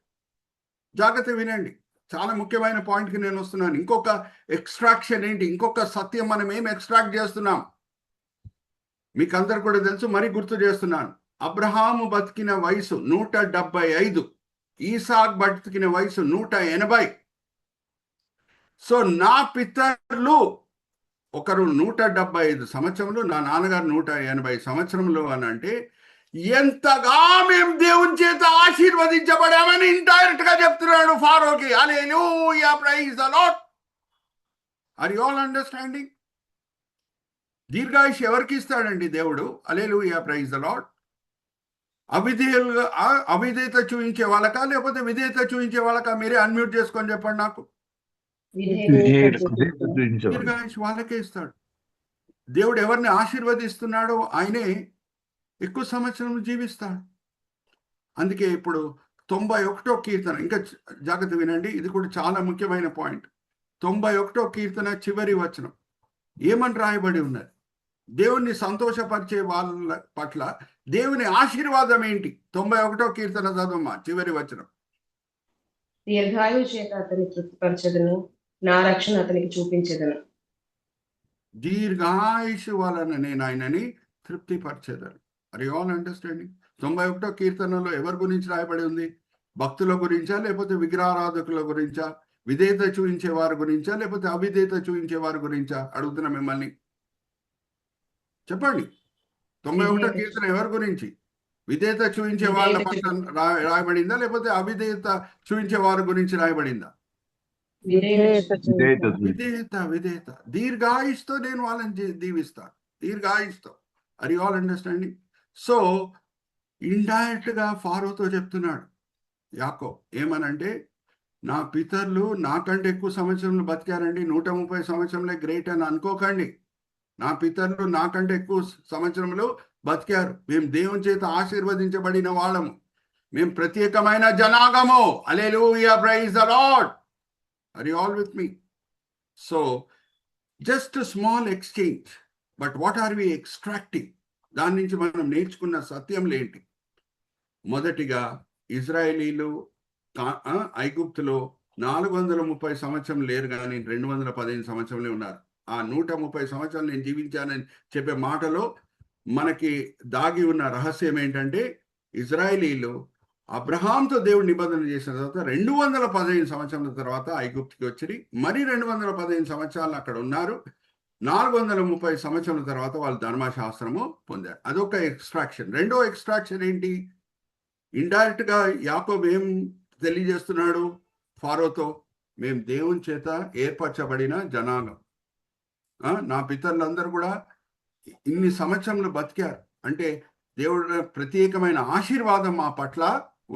జాగ్రత్త వినండి, చాలా ముఖ్యమైన పాయింట్కి నేను వస్తున్నాను. ఇంకొక ఎక్స్ట్రాక్షన్ ఏంటి? ఇంకొక సత్యం మనం ఏం ఎక్స్ట్రాక్ట్ చేస్తున్నాం మీకు అందరు కూడా తెలుసు, మరీ గుర్తు చేస్తున్నాను. అబ్రహాము బతికిన వయసు 175, ఈసాక్ బతికిన వయసు 180. సో నా పితరులు ఒకరు 175 సంవత్సరములు, నా నాన్నగారు 180 సంవత్సరములు అని అంటే ఎంతగా మేము దేవుని చేత ఆశీర్వదించబడామని ఇండైరెక్ట్ గా చెప్తున్నాడు ఫారోకి. Hallelujah, praise the Lord. Are you all understanding? దీర్ఘాయుష్ ఎవరికి ఇస్తాడండి దేవుడు? Hallelujah, praise the Lord. అవిధేయత చూపించే వాళ్ళకా లేకపోతే విధేయత చూపించే వాళ్ళకా? మీరే అన్మ్యూట్ చేసుకొని చెప్పండి నాకు. దీర్ఘాయుష్ వాళ్ళకే ఇస్తాడు. దేవుడు ఎవరిని ఆశీర్వదిస్తున్నాడో ఆయనే ఎక్కువ సంవత్సరం జీవిస్తాడు. అందుకే ఇప్పుడు 91వ కీర్తన, ఇంకా జాగ్రత్త వినండి, ఇది కూడా చాలా ముఖ్యమైన పాయింట్. 91వ కీర్తన చివరి వచనం ఏమని రాయబడి ఉన్నది? దేవుణ్ణి సంతోషపరిచే వాళ్ళ పట్ల దేవుని ఆశీర్వాదం ఏంటి? 91వ కీర్తన చదవమ్మా, చివరి వచనం. దీర్ఘాయువు చేత అతన్ని తృప్తిపరచదును, నా రక్షణ అతనికి చూపించదును. దీర్ఘాయుషు వలన నేను ఆయనని తృప్తిపరచేదను. Are you all understanding? 91వ కీర్తనలో ఎవరి గురించి రాయబడి ఉంది? భక్తుల గురించా లేకపోతే విగ్రహారాధకుల గురించా? విధేయత చూపించే వారి గురించా లేకపోతే అవిధేయత చూపించే వారి గురించా? అడుగుతున్నా మిమ్మల్ని, చెప్పండి. 91వ కీర్తన ఎవరి గురించి? విధేయత చూపించే వాళ్ళ పట్ల రాయబడిందా లేకపోతే అవిధేయత చూపించే వారి గురించి రాయబడిందా? విధేయత. దీర్ఘాయుష్తో నేను వాళ్ళని దీవిస్తాను, దీర్ఘాయుష్తో. Are you all understanding? So indirect గా ఫారోతో చెప్తున్నాడు యాకోబు ఏమనంటే, నా పితరులు నాకంటే ఎక్కువ సంవత్సరంలో బతికారండి, 130 సంవత్సరంలో గ్రేట్ అని అనుకోకండి. నా పితరులు నాకంటే ఎక్కువ సంవత్సరంలో బతికారు. మేము దేవుని చేత ఆశీర్వదించబడిన వాళ్ళము, మేము ప్రత్యేకమైన జనాంగము. Hallelujah, praise the Lord. Are you all with me? So just small exchange, but what are we extracting? దాని నుంచి మనం నేర్చుకున్న సత్యంలు ఏంటి? మొదటిగా ఇజ్రాయేలీలు ఐగుప్తులో 430 సంవత్సరం లేరు, కానీ 215 సంవత్సరంలో ఉన్నారు. ఆ 130 సంవత్సరాలు నేను జీవించానని చెప్పే మాటలో మనకి దాగి ఉన్న రహస్యం ఏంటంటే, ఇజ్రాయేలీలు అబ్రహాంతో దేవుడు నిబంధన చేసిన తర్వాత 215 సంవత్సరాల తర్వాత ఐగుప్తుకి వచ్చి మరి 215 సంవత్సరాలు అక్కడ ఉన్నారు. 430 సంవత్సరాల తర్వాత వాళ్ళు ధర్మశాస్త్రము పొందారు. అదొక ఎక్స్ట్రాక్షన్. రెండో ఎక్స్ట్రాక్షన్ ఏంటి? ఇండైరెక్ట్ గా యాకోబు ఏం తెలియజేస్తున్నాడు ఫారోతో? మేము దేవుని చేత ఏర్పరచబడిన జనాంగం. నా పితరులందరూ కూడా ఇన్ని సంవత్సరంలో బతికారు అంటే దేవుడు ప్రత్యేకమైన ఆశీర్వాదం మా పట్ల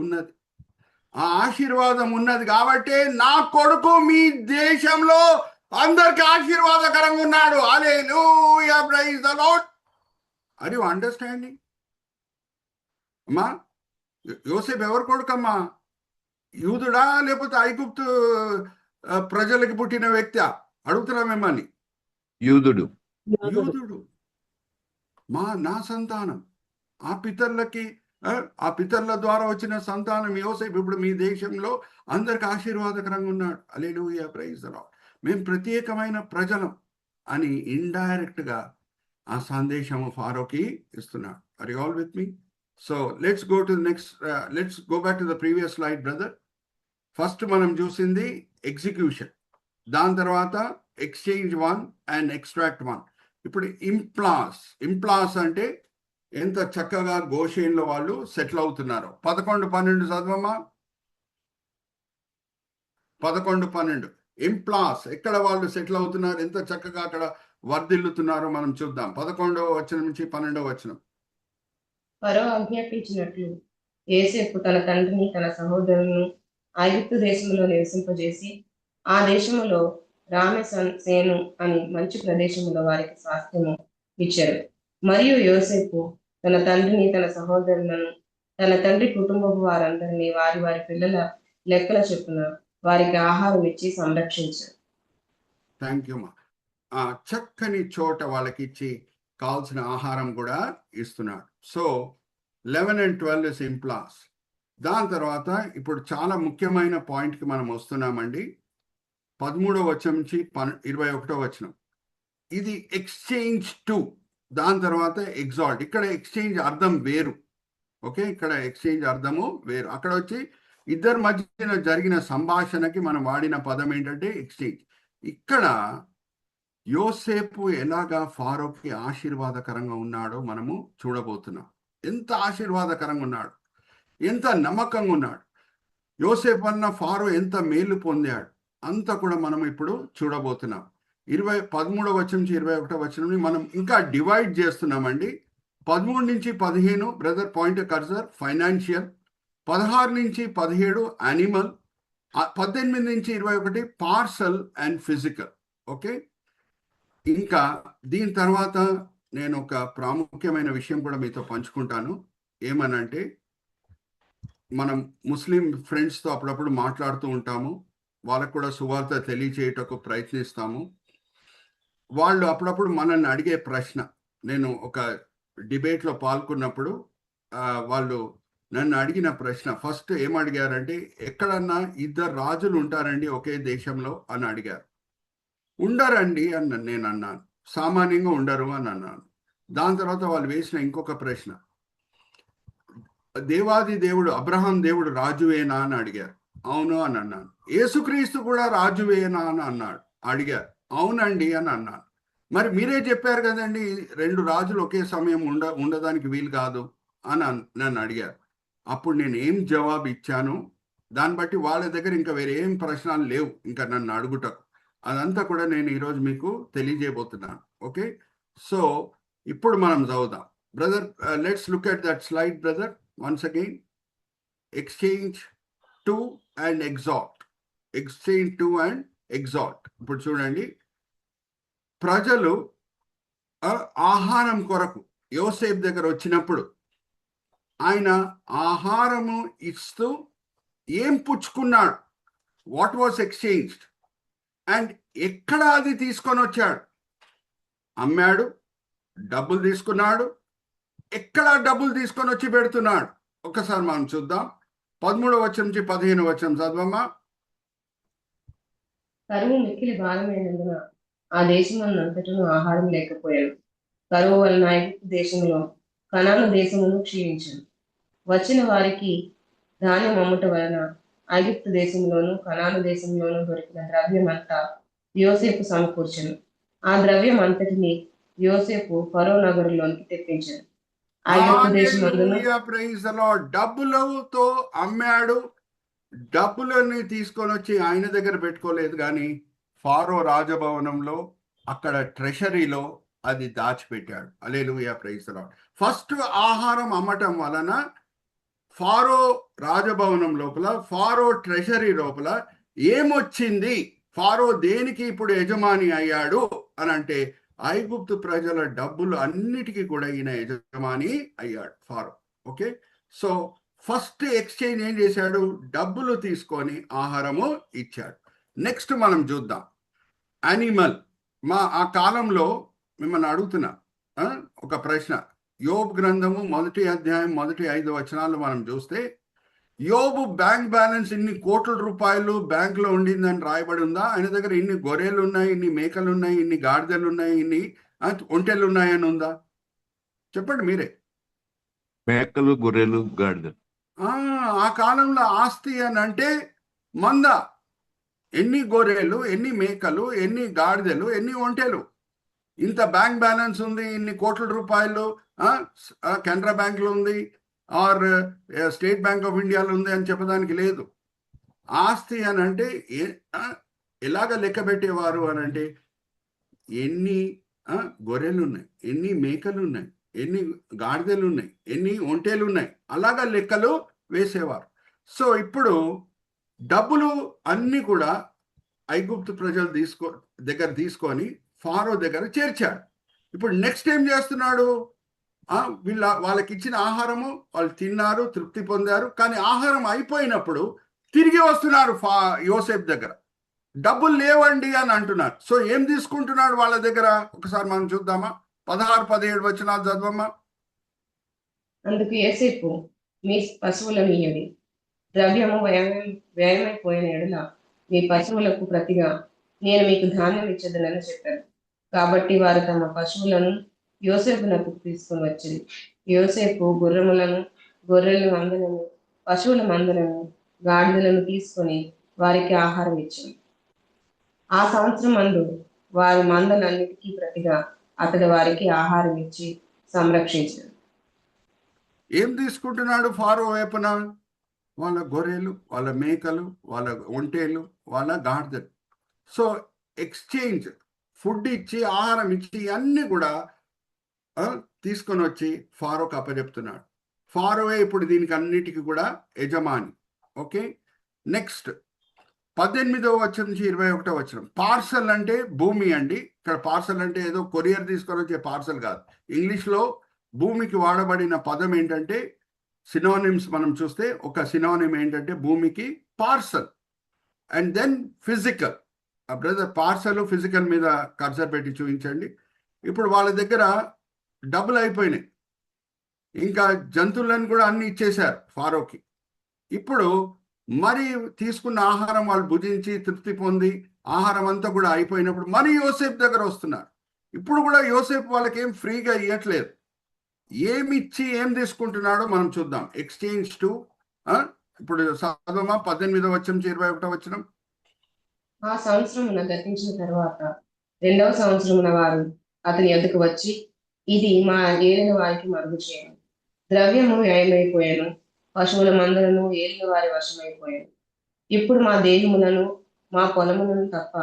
ఉన్నది. ఆ ఆశీర్వాదం ఉన్నది కాబట్టి నా కొడుకు మీ దేశంలో అందరికి ఆశీర్వాదకరంగా ఉన్నాడు. Hallelujah, praise the Lord. Are you understanding? అమ్మా, యోసేపు ఎవరు కొడుకమ్మా? యూదుడా లేకపోతే ఐగుప్తు ప్రజలకి పుట్టిన వ్యక్తి? అడుగుతున్నా మిమ్మల్ని. యూదుడు. నా సంతానం. ఆ పితరుల ద్వారా వచ్చిన సంతానం యోసేపు ఇప్పుడు మీ దేశంలో అందరికి ఆశీర్వాదకరంగా ఉన్నాడు. Hallelujah, praise the lord. మేము ప్రత్యేకమైన ప్రజలం అని ఇండైరెక్ట్ గా ఆ సందేశము ఫారోకి ఇస్తున్నాడు. Are you all with me? So let's go to next, let's go back to the previous slide brother. First మనం చూసింది ఎగ్జిక్యూషన్, దాని తర్వాత ఎక్స్చేంజ్ 1 అండ్ ఎక్స్ట్రాక్ట్ 1. ఇప్పుడు ఇంప్లాస్ అంటే ఎంత చక్కగా గోషేన్లో వాళ్ళు సెటిల్ అవుతున్నారు. 11-12 చదవమ్మా. 11-12 ఇంప్లాస్ ఎక్కడ వాళ్ళు సెటిల్ అవుతున్నారు, ఎంత చక్కగా అక్కడ వర్ధిల్లుతున్నారో మనం చూద్దాం. 11వ వచనం నుంచి 12వ వచనం. ఫరో ఆజ్ఞాపించినట్లు యోసేపు తన తండ్రిని తన సహోదరులను ఐగుప్తు దేశంలో నివసింపజేసి ఆ దేశములో రామెసేను అని మంచి ప్రదేశములో వారికి స్వాస్థ్యము ఇచ్చారు. మరియు యోసేపు తన తండ్రిని తన సహోదరులను తన తండ్రి కుటుంబపు వారందరినీ వారి వారి పిల్లల లెక్కల చొప్పున వారికి ఆహారం ఇచ్చి సంరక్షించారు. థ్యాంక్ యూ మా. ఆ చక్కని చోట వాళ్ళకి ఇచ్చి కావాల్సిన ఆహారం కూడా ఇస్తున్నాడు. So 11 and 12 is impulse. దాని తర్వాత ఇప్పుడు చాలా ముఖ్యమైన పాయింట్కి మనం వస్తున్నామండి. 13వ వచనం నుంచి 21వ వచనం. ఇది ఎక్స్చేంజ్ 2. దాని తర్వాత ఎగ్జాల్ట్. ఇక్కడ ఎక్స్చేంజ్ అర్థం వేరు. ఓకే, ఇక్కడ ఎక్స్చేంజ్ అర్థము వేరు. అక్కడ వచ్చి ఇద్దరి మధ్యన జరిగిన సంభాషణకి మనం వాడిన పదం ఏంటంటే ఎక్స్చేంజ్. ఇక్కడ యోసేపు ఎలాగా ఫారోకి ఆశీర్వాదకరంగా ఉన్నాడో మనము చూడబోతున్నాం. ఎంత ఆశీర్వాదకరంగా ఉన్నాడు, ఎంత నమ్మకంగా ఉన్నాడు. యోసేపు అన్న ఫారో ఎంత మేలు పొందాడు, అంతా కూడా మనం ఇప్పుడు చూడబోతున్నాం. 13వ వచనం నుంచి 21వ వచనం మనం ఇంకా డివైడ్ చేస్తున్నామండి. 13 నుంచి 15 బ్రదర్ పాయింట్ కర్సర్ ఫైనాన్షియల్, 16 నుంచి 17 యానిమల్, 18 నుంచి 21 పార్సల్ అండ్ ఫిజికల్. ఓకే, ఇంకా దీని తర్వాత నేను ఒక ప్రాముఖ్యమైన విషయం కూడా మీతో పంచుకుంటాను. ఏమనంటే, మనం ముస్లిం ఫ్రెండ్స్తో అప్పుడప్పుడు మాట్లాడుతూ ఉంటాము, వాళ్ళకు కూడా సువార్త తెలియచేయటకు ప్రయత్నిస్తాము. వాళ్ళు అప్పుడప్పుడు మనల్ని అడిగే ప్రశ్న, నేను ఒక డిబేట్లో పాల్గొన్నప్పుడు వాళ్ళు నన్ను అడిగిన ప్రశ్న ఫస్ట్ ఏమడిగారంటే, ఎక్కడన్నా ఇద్దరు రాజులు ఉంటారండి ఒకే దేశంలో అని అడిగారు. ఉండరండి అని నేను అన్నాను, సామాన్యంగా ఉండరు అని అన్నాను. దాని తర్వాత వాళ్ళు వేసిన ఇంకొక ప్రశ్న, దేవాది దేవుడు అబ్రహాం దేవుడు రాజువేనా అని అడిగారు. అవును అని అన్నాను. యేసుక్రీస్తు కూడా రాజువేనా అని అడిగారు. అవునండి అని అన్నాను. మరి మీరే చెప్పారు కదండి 2 రాజులు ఒకే సమయం ఉండడానికి వీలు కాదు అని నన్ను అడిగారు. అప్పుడు నేను ఏం జవాబు ఇచ్చాను, దాన్ని బట్టి వాళ్ళ దగ్గర ఇంకా వేరే ఏం ప్రశ్నలు లేవు ఇంకా నన్ను అడుగుటకు. అదంతా కూడా నేను ఈరోజు మీకు తెలియజేయబోతున్నాను. ఓకే, సో ఇప్పుడు మనం చదువుదాం. Brother, let's look at that slide brother once again. Exchange to and exalt, exchange to and exalt. ఇప్పుడు చూడండి, ప్రజలు ఆహారం కొరకు యోసేపు దగ్గర వచ్చినప్పుడు ఆయన ఆహారము ఇస్తూ ఏం పుచ్చుకున్నాడు, వాట్ వాస్ ఎక్స్చేంజ్డ్, అండ్ ఎక్కడ అది తీసుకొని వచ్చాడు. అమ్మాడు, డబ్బులు తీసుకున్నాడు, ఎక్కడ డబ్బులు తీసుకొని వచ్చి పెడుతున్నాడు. ఒకసారి మనం చూద్దాం. 13వ వచనం నుంచి 15వ వచనం చదవమ్మా. కరువు మిక్కిలి భారమైనందున ఆ దేశమంతటను ఆహారం లేకపోయాడు. కరువు వలన ఐగుప్తు దేశంలో కనాను దేశమును క్షీణించింది. వచ్చిన వారికి ధాన్యం అమ్ముట వలన ఐగుప్తు దేశంలోను కనాను దేశంలోను దొరికిన ద్రవ్యం అంతా యోసేపు సమకూర్చను. ఆ ద్రవ్యం అంతటిని యోసేపు ఫరో నగరులోనికి తెప్పించాడు. ఐగుప్తు దేశమందును డబ్బులతో అమ్మాడు, డబ్బులని తీసుకొని వచ్చి ఆయన దగ్గర పెట్టుకోలేదు, కానీ ఫారో రాజభవనంలో అక్కడ ట్రెషరీలో అది దాచిపెట్టాడు. హల్లెలూయా, ప్రైజ్ ది లార్డ్. ఫస్ట్ ఆహారం అమ్మటం వలన ఫారో రాజభవనం లోపల, ఫారో ట్రెషరీ లోపల ఏమొచ్చింది, ఫారో దేనికి ఇప్పుడు యజమాని అయ్యాడు అని అంటే, ఐగుప్తు ప్రజల డబ్బులు అన్నిటికీ కూడా ఈయన యజమాని అయ్యాడు ఫారో. ఓకే, సో ఫస్ట్ ఎక్స్చేంజ్ ఏం చేశాడు, డబ్బులు తీసుకొని ఆహారము ఇచ్చాడు. నెక్స్ట్ మనం చూద్దాం యానిమల్. ఆ కాలంలో మిమ్మల్ని అడుగుతున్నా ఒక ప్రశ్న. యోబు గ్రంథము 1వ అధ్యాయం 1-5 వచనాలు మనం చూస్తే, యోబు బ్యాంక్ బ్యాలెన్స్ ఇన్ని కోట్ల రూపాయలు బ్యాంకులో ఉండిందని రాయబడి ఉందా? ఆయన దగ్గర ఇన్ని గొర్రెలు ఉన్నాయి, ఇన్ని మేకలు ఉన్నాయి, ఇన్ని గాడిదలు ఉన్నాయి, ఇన్ని ఒంటెలు ఉన్నాయని ఉందా? చెప్పండి మీరే. మేకలు, గొర్రెలు, గాడిదలు. ఆ కాలంలో ఆస్తి అని అంటే మంద. ఎన్ని గొర్రెలు, ఎన్ని మేకలు, ఎన్ని గాడిదలు, ఎన్ని ఒంటెలు. ఇంత బ్యాంక్ బ్యాలెన్స్ ఉంది, ఇన్ని కోట్ల రూపాయలు కెనరా బ్యాంకులో ఉంది, ఆర్ స్టేట్ బ్యాంక్ ఆఫ్ ఇండియాలో ఉంది అని చెప్పడానికి లేదు. ఆస్తి అని అంటే ఎలాగ లెక్క పెట్టేవారు అని అంటే, ఎన్ని గొర్రెలు ఉన్నాయి, ఎన్ని మేకలు ఉన్నాయి, ఎన్ని గాడిదలు ఉన్నాయి, ఎన్ని ఒంటేలు ఉన్నాయి, అలాగా లెక్కలు వేసేవారు. సో ఇప్పుడు డబ్బులు అన్నీ కూడా ఐగుప్తు ప్రజలు దగ్గర తీసుకొని ఫారో దగ్గర చేర్చాడు. ఇప్పుడు నెక్స్ట్ ఏం చేస్తున్నాడు, వాళ్ళకి ఇచ్చిన ఆహారము వాళ్ళు తిన్నారు, తృప్తి పొందారు, కానీ ఆహారం అయిపోయినప్పుడు తిరిగి వస్తున్నారు యోసేపు దగ్గర. డబ్బులు లేవండి అని అంటున్నారు. సో ఏం తీసుకుంటున్నాడు వాళ్ళ దగ్గర, ఒకసారి మనం చూద్దామా. 16-17 వచనాలు చదవమ్మా. అందుకు యోసేపు, మీ పశువులను ఇయ్యండి, ద్రవ్యము వ్యయమైపోయిన ఎడల మీ పశువులకు ప్రతిగా నేను మీకు ధాన్యం ఇచ్చదనని చెప్పారు. కాబట్టి వారు తమ పశువులను యోసేపునకు తీసుకుని వచ్చింది. యోసేపు గుర్రములను గొర్రెల మందలను, పశువుల మందలను, గాడిదలను తీసుకొని వారికి ఆహారం ఇచ్చాను. ఆ సంవత్సరం మందు వారి మందలన్నిటికీ ప్రతిగా అతడు వారికి ఆహారం ఇచ్చి సంరక్షించాడు. ఏం తీసుకుంటున్నాడు ఫారో వైపున? వాళ్ళ గొర్రెలు, వాళ్ళ మేకలు, వాళ్ళ ఒంటేలు, వాళ్ళ గాడిదలు. సో ఎక్స్చేంజ్, ఫుడ్ ఇచ్చి, ఆహారం ఇచ్చి అన్నీ కూడా తీసుకొని వచ్చి ఫారోకి అప్పచెప్తున్నాడు. ఫారోవే ఇప్పుడు దీనికి అన్నిటికీ కూడా యజమాని. ఓకే, నెక్స్ట్ 18వ వచనం నుంచి 21వ వచనం. పార్సల్ అంటే భూమి అండి. ఇక్కడ పార్సల్ అంటే ఏదో కొరియర్ తీసుకొని వచ్చే పార్సల్ కాదు. ఇంగ్లీష్లో భూమికి వాడబడిన పదం ఏంటంటే, సినోనిమ్స్ మనం చూస్తే ఒక సినోనిమ్ ఏంటంటే భూమికి parcel and then physical. Brother parcel physical మీద కర్సర్ పెట్టి చూపించండి. ఇప్పుడు వాళ్ళ దగ్గర డబ్బులు అయిపోయినాయి, ఇంకా జంతువులను కూడా అన్ని ఇచ్చేశారు ఫారోకి. ఇప్పుడు మరి తీసుకున్న ఆహారం వాళ్ళు భుజించి తృప్తి పొంది ఆహారం అంతా కూడా అయిపోయినప్పుడు మరి యోసేపు దగ్గర వస్తున్నారు. ఇప్పుడు కూడా యోసేపు వాళ్ళకి ఏం ఫ్రీగా ఇవ్వట్లేదు. ఏమి ఇచ్చి ఏం తీసుకుంటున్నాడో మనం చూద్దాం. ఎక్స్చేంజ్ టు ఇప్పుడు చదవమా 18వ వచనం 21వ వచనం. ఆ సంవత్సరమున గతించిన తర్వాత 2వ సంవత్సరమున వారు అతని యొద్దకు వచ్చి, ఇది మా ఏలిన వారికి మరుగు చేయను. ద్రవ్యము వ్యయమైపోయాను, పశువుల మందలను ఏలిన వారి వశమైపోయాను. ఇప్పుడు మా దేహములను మా పొలములను తప్ప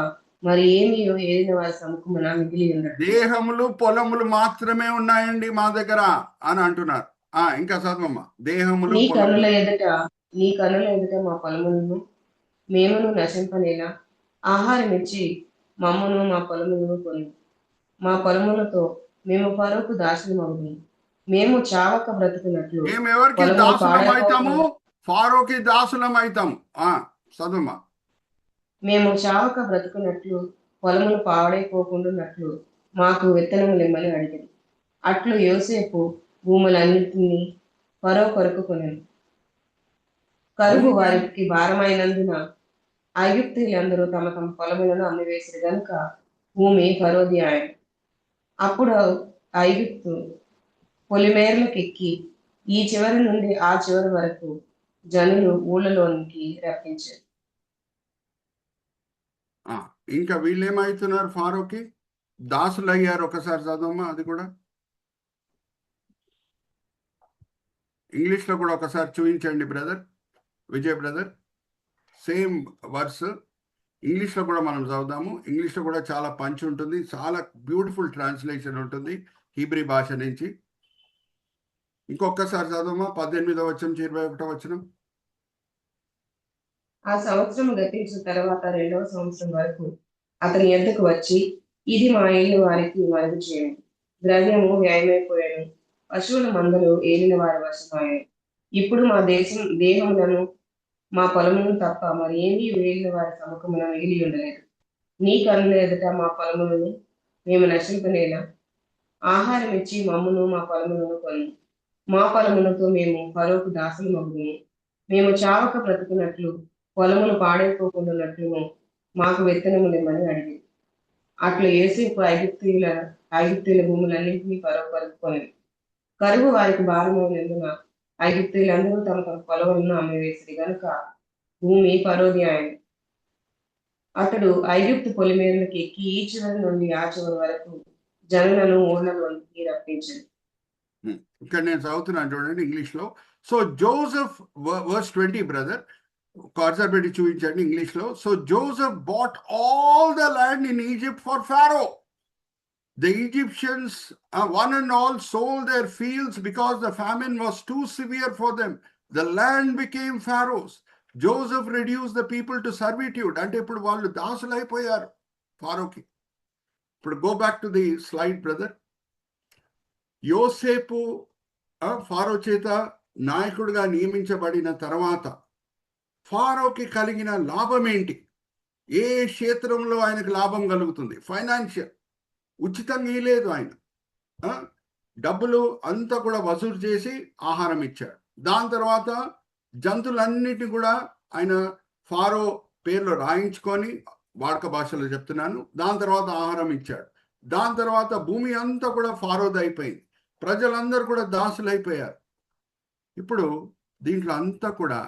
మరి ఏమీ ఏలిన వారి సముఖమున మిగిలి ఉండదు. దేహములు పొలములు మాత్రమే ఉన్నాయండి మా దగ్గర అని అంటున్నారు. ఇంకా చదవమ్మా. దేహములు నీ కనుల ఎదుట మా పొలములను మేమును నశింపనేలా ఆహారం ఇచ్చి మమ్మను మా పొలములను కొని మా పొలములతో మేము ఫరోకు దాసులమవుతాము. మేము చావక బ్రతుకున్నట్లు మేము ఎవరికి దాసులం అవుతాము? ఫారోకి దాసులం అవుతాము. చదువుమా. మేము చావక బ్రతుకున్నట్లు పొలములు పాడైపోకుండాన్నట్లు మాకు విత్తనములు ఇమ్మని అడిగింది. అట్లు యోసేపు భూములన్నిటినీ ఫరో కొరకు కొనెను. కరువు వారికి భారమైనందున ఐగుప్తీయులందరూ తమ తమ పొలములను అమ్మివేసిరు గనుక భూమి ఫరోది ఆయన. అప్పుడు ఐగుప్తు పొలిమేరలకెక్కి ఈ చివరి నుండి ఆ చివరి వరకు జనులు ఊళ్ళలోనికి రప్పించారు. ఇంకా వీళ్ళు ఏమవుతున్నారు? ఫారోకి దాసులు అయ్యారు. ఒకసారి చదవమ్మా అది కూడా ఇంగ్లీష్లో కూడా ఒకసారి చూపించండి brother, Vijay brother. Same verse ఇంగ్లీష్లో కూడా మనం చదువుదాము. ఇంగ్లీష్లో కూడా చాలా పంచ్ ఉంటుంది, చాలా బ్యూటిఫుల్ ట్రాన్స్లేషన్ ఉంటుంది హీబ్రీ భాష నుంచి. ఇంకొకసారి చదవమ్మా 18వ వచనం 21వ వచనం. ఆ సంవత్సరం గతించిన తర్వాత 2వ సంవత్సరం వరకు అతని యొద్దకు వచ్చి, ఇది మా ఏలిన వారికి మరుగు చేయండి. ద్రవ్యము వ్యయమైపోయాను, పశువుల మందలు ఏలిన వారి వశమయ్యాయి. ఇప్పుడు మా దేహములను మా పొలములను తప్ప మరి ఏమీ ఏలిన వారి సముఖమున మిగిలి ఉండలేదు. నీ కన్నుల ఎదుట మా పొలములను మేము నశింపనేలా ఆహారం ఇచ్చి మమ్మును మా పొలములను కొని మా పొలములతో మేము ఫరోకు దాసులు మగ్గుము. మేము చావక బ్రతుకున్నట్లు పొలములు పాడైపోకుండాన్నట్లును మాకు విత్తనములు ఇమ్మని అడిగింది. అట్లు యోసేపు ఐగుప్తీయుల భూములన్నింటినీ ఫరో కొనుక్కొని కరువు వారికి భారమైనందున ఐగుప్తీయులందరూ తమ తమ పొలములను అమ్మివేసిరి గనుక భూమి ఫరోది ఆయన. అతడు ఐగుప్తు పొలిమేరలకు ఎక్కి ఈ చివరి నుండి ఆ చివరి వరకు జనులను ఊళ్ళలోనికి రప్పించాడు. ఇక్కడ నేను చదువుతున్నాను చూడండి ఇంగ్లీష్లో. So Joseph verse 20 brother, cursor పెట్టి చూపించండి ఇంగ్లీష్లో. So Joseph bought all the land in Egypt for Pharaoh. The Egyptians, one and all, sold their fields because the famine was too severe for them. The land became Pharaoh's. Joseph reduced the people to servitude. అంటే ఇప్పుడు వాళ్ళు దాసులు అయిపోయారు ఫారోకి. ఇప్పుడు go back to the slide brother. యోసేపు Pharaoh చేత నాయకుడిగా నియమించబడిన తర్వాత ఫారోకి కలిగిన లాభం ఏంటి? ఏ క్షేత్రంలో ఆయనకు లాభం కలుగుతుంది? ఫైనాన్షియల్. ఉచితంగా ఇవ్వలేదు ఆయన, డబ్బులు అంతా కూడా వసూలు చేసి ఆహారం ఇచ్చాడు. దాని తర్వాత జంతువులన్నిటిని కూడా ఆయన ఫారో పేర్లు రాయించుకొని, వాడక భాషలో చెప్తున్నాను, దాని తర్వాత ఆహారం ఇచ్చాడు. దాని తర్వాత భూమి అంతా కూడా ఫారోది అయిపోయింది. ప్రజలందరూ కూడా దాసులు అయిపోయారు. ఇప్పుడు దీంట్లో అంతా కూడా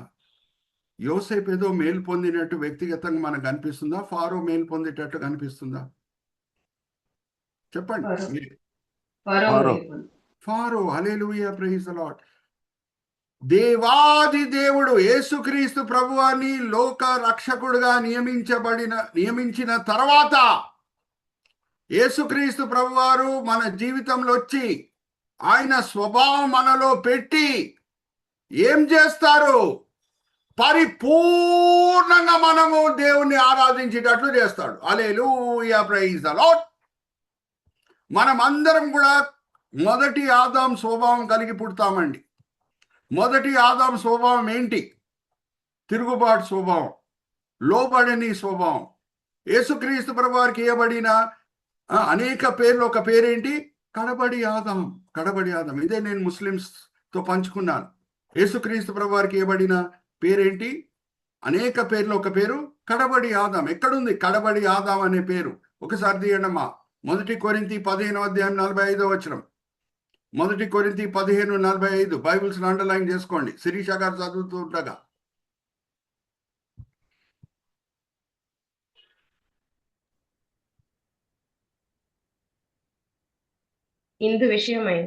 యోసేపు ఏదో మేలు పొందినట్టు వ్యక్తిగతంగా మనకు కనిపిస్తుందా, ఫారో మేలు పొందేటట్టు కనిపిస్తుందా? చెప్పండి ఫరో మీరే. Pharaoh Pharaoh. మేల్కొంది. Pharaoh, hallelujah, praise the Lord. దేవాది దేవుడు యేసుక్రీస్తు ప్రభువాన్ని లోక రక్షకుడుగా నియమించిన తర్వాత యేసుక్రీస్తు ప్రభువారు మన జీవితంలో వచ్చి ఆయన స్వభావం మనలో పెట్టి ఏం చేస్తారు? పరిపూర్ణంగా మనము దేవుణ్ణి ఆరాధించేటట్లు చేస్తాడు. Hallelujah, praise the Lord. మనం అందరం కూడా మొదటి ఆదాం స్వభావం కలిగి పుడతామండి. మొదటి ఆదాం స్వభావం ఏంటి? తిరుగుబాటు స్వభావం, లోబడని స్వభావం. యేసుక్రీస్తు ప్రభువారికి ఇవ్వబడిన అనేక పేర్లు ఒక పేరేంటి? కడబడి ఆదాం. కడబడి ఆదాం. ఇదే నేను ముస్లిమ్స్తో పంచుకున్నాను. యేసుక్రీస్తు ప్రభువారికి ఇవ్వబడిన పేరేంటి? అనేక పేర్లు ఒక పేరు కడబడి ఆదాం. ఎక్కడుంది కడబడి ఆదాం అనే పేరు? ఒకసారి తీయండమ్మా. 1 కొరింథీ 15:45. 1 కొరింథీ 15:45. బైబిల్స్ అండర్లైన్ చేసుకోండి. శిరీష గారు చదువుతూ ఉండగా. ఇందు విషయమై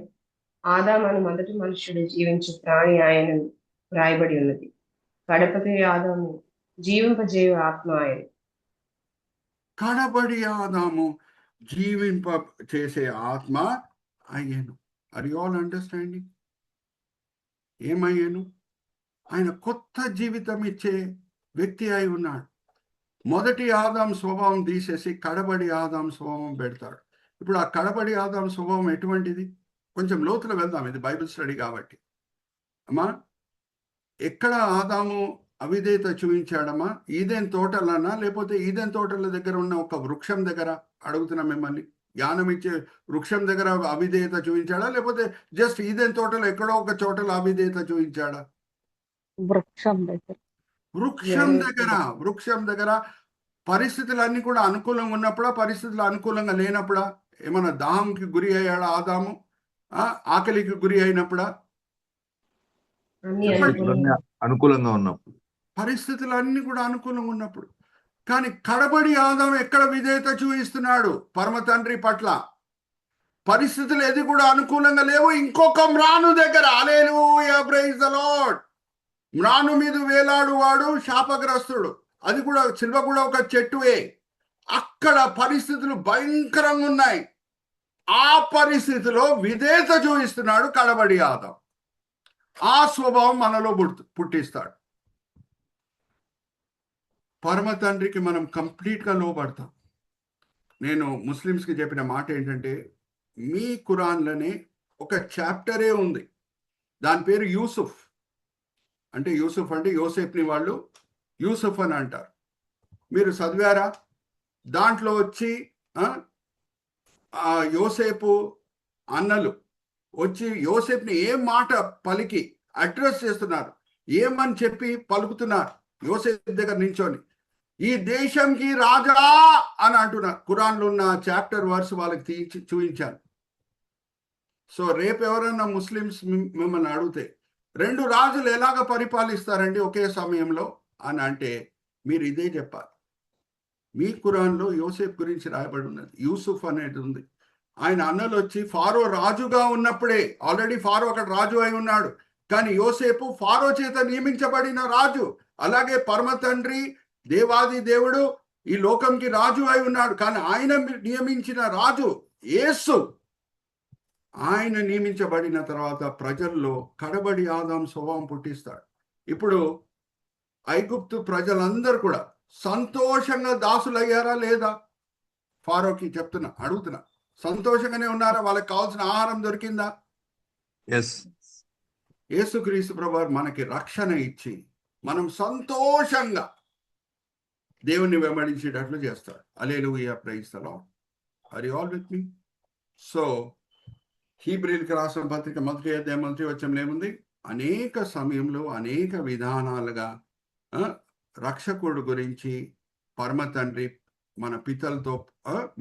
ఆదామను మొదటి మనుష్యుడు జీవించు ప్రాణి ఆయనను వ్రాయబడి ఉన్నది. కడపటి ఆదాము జీవింపజేయు ఆత్మ ఆయన. కడబడి ఆదాము జీవింప చేసే ఆత్మ అయ్యాను. Are you all understanding? ఏమయ్యాను? ఆయన కొత్త జీవితం ఇచ్చే వ్యక్తి అయి ఉన్నాడు. మొదటి ఆదాం స్వభావం తీసేసి కడబడి ఆదాం స్వభావం పెడతాడు. ఇప్పుడు ఆ కడబడి ఆదాం స్వభావం ఎటువంటిది? కొంచెం లోతులో వెళ్దాం, ఇది బైబిల్ స్టడీ కాబట్టి. అమ్మా, ఎక్కడ ఆదాము అవిధేయత చూపించాడమ్మా? ఈదెన్ తోటలన్నా, లేకపోతే ఈదెన్ తోటల దగ్గర ఉన్న ఒక వృక్షం దగ్గర? అడుగుతున్నా మిమ్మల్ని. జ్ఞానం ఇచ్చే వృక్షం దగ్గర అవిధేయత చూపించాడా, లేకపోతే జస్ట్ ఈదెన్ తోటలో ఎక్కడో ఒక చోటలో అవిధేయత చూపించాడా? వృక్షం దగ్గర. వృక్షం దగ్గర. పరిస్థితులన్నీ కూడా అనుకూలంగా ఉన్నప్పుడా, పరిస్థితులు అనుకూలంగా లేనప్పుడా? ఏమన్నా దాహంకి గురి అయ్యాడా ఆదాము? ఆకలికి గురి అయినప్పుడా? అన్ని అనుకూలంగా ఉన్నప్పుడు. పరిస్థితులు అన్ని కూడా అనుకూలంగా ఉన్నప్పుడు. కానీ కడబడి ఆదాం ఎక్కడ విధేయత చూపిస్తున్నాడు పరమ తండ్రి పట్ల? పరిస్థితులు ఏది కూడా అనుకూలంగా లేవు. ఇంకొక మ్రాను దగ్గర. హల్లెలూయా, ప్రైజ్ ది లార్డ్. మ్రాను మీద వేలాడు వాడు శాపగ్రస్తుడు. అది కూడా సిల్వ కూడా ఒక చెట్టువే. అక్కడ పరిస్థితులు భయంకరంగా ఉన్నాయి. ఆ పరిస్థితిలో విధేయత చూపిస్తున్నాడు కడబడి ఆదాం. ఆ స్వభావం మనలో పుట్టిస్తాడు. పరమ తండ్రికి మనం కంప్లీట్గా లోబడతాం. నేను ముస్లిమ్స్కి చెప్పిన మాట ఏంటంటే, మీ ఖురాన్లోనే ఒక చాప్టరే ఉంది, దాని పేరు యూసుఫ్. అంటే యూసుఫ్ అంటే యోసేపుని వాళ్ళు యూసుఫ్ అని అంటారు. మీరు చదివారా? దాంట్లో వచ్చి యోసేపు అన్నలు వచ్చి యోసేపుని ఏం మాట పలికి అడ్రస్ చేస్తున్నారు, ఏమని చెప్పి పలుకుతున్నారు యోసేపు దగ్గర నించొని? ఈ దేశంకి రాజా అని అంటున్నారు. ఖురాన్లో ఉన్న చాప్టర్ వర్స్ వాళ్ళకి చూపించాను. సో రేపు ఎవరన్నా ముస్లిమ్స్ మిమ్మల్ని అడిగితే 2 రాజులు ఎలాగ పరిపాలిస్తారండి ఒకే సమయంలో అని అంటే, మీరు ఇదే చెప్పాలి. మీ ఖురాన్లో యోసేపు గురించి రాయబడి ఉన్నది, యూసుఫ్ అనేది ఉంది. ఆయన అన్నలు వచ్చి ఫారో రాజుగా ఉన్నప్పుడే, ఆల్రెడీ ఫారో అక్కడ రాజు అయి ఉన్నాడు, కానీ యోసేపు ఫారో చేత నియమించబడిన రాజు. అలాగే పరమ తండ్రి దేవాది దేవుడు ఈ లోకంకి రాజు అయి ఉన్నాడు, కానీ ఆయన నియమించిన రాజు యేసు. ఆయన నియమించబడిన తర్వాత ప్రజల్లో కడబడి ఆదాం స్వభావం పుట్టిస్తాడు. ఇప్పుడు ఐగుప్తు ప్రజలందరూ కూడా సంతోషంగా దాసులయ్యారా లేదా? ఫారోకి చెప్తున్నా, అడుగుతున్నా, సంతోషంగానే ఉన్నారా? వాళ్ళకి కావాల్సిన ఆహారం దొరికిందా? యేసుక్రీస్తు ప్రభువు మనకి రక్షణ ఇచ్చి మనం సంతోషంగా దేవుని వెంబడించేటట్లు చేస్తాడు. Hallelujah, praise the Lord. Are you all with me? So హీబ్రీయులకు రాసిన పత్రిక 1వ అధ్యాయం 1వ వచనంలో ఏముంది? అనేక సమయంలో అనేక విధానాలుగా రక్షకుడు గురించి పరమ తండ్రి మన పితలతో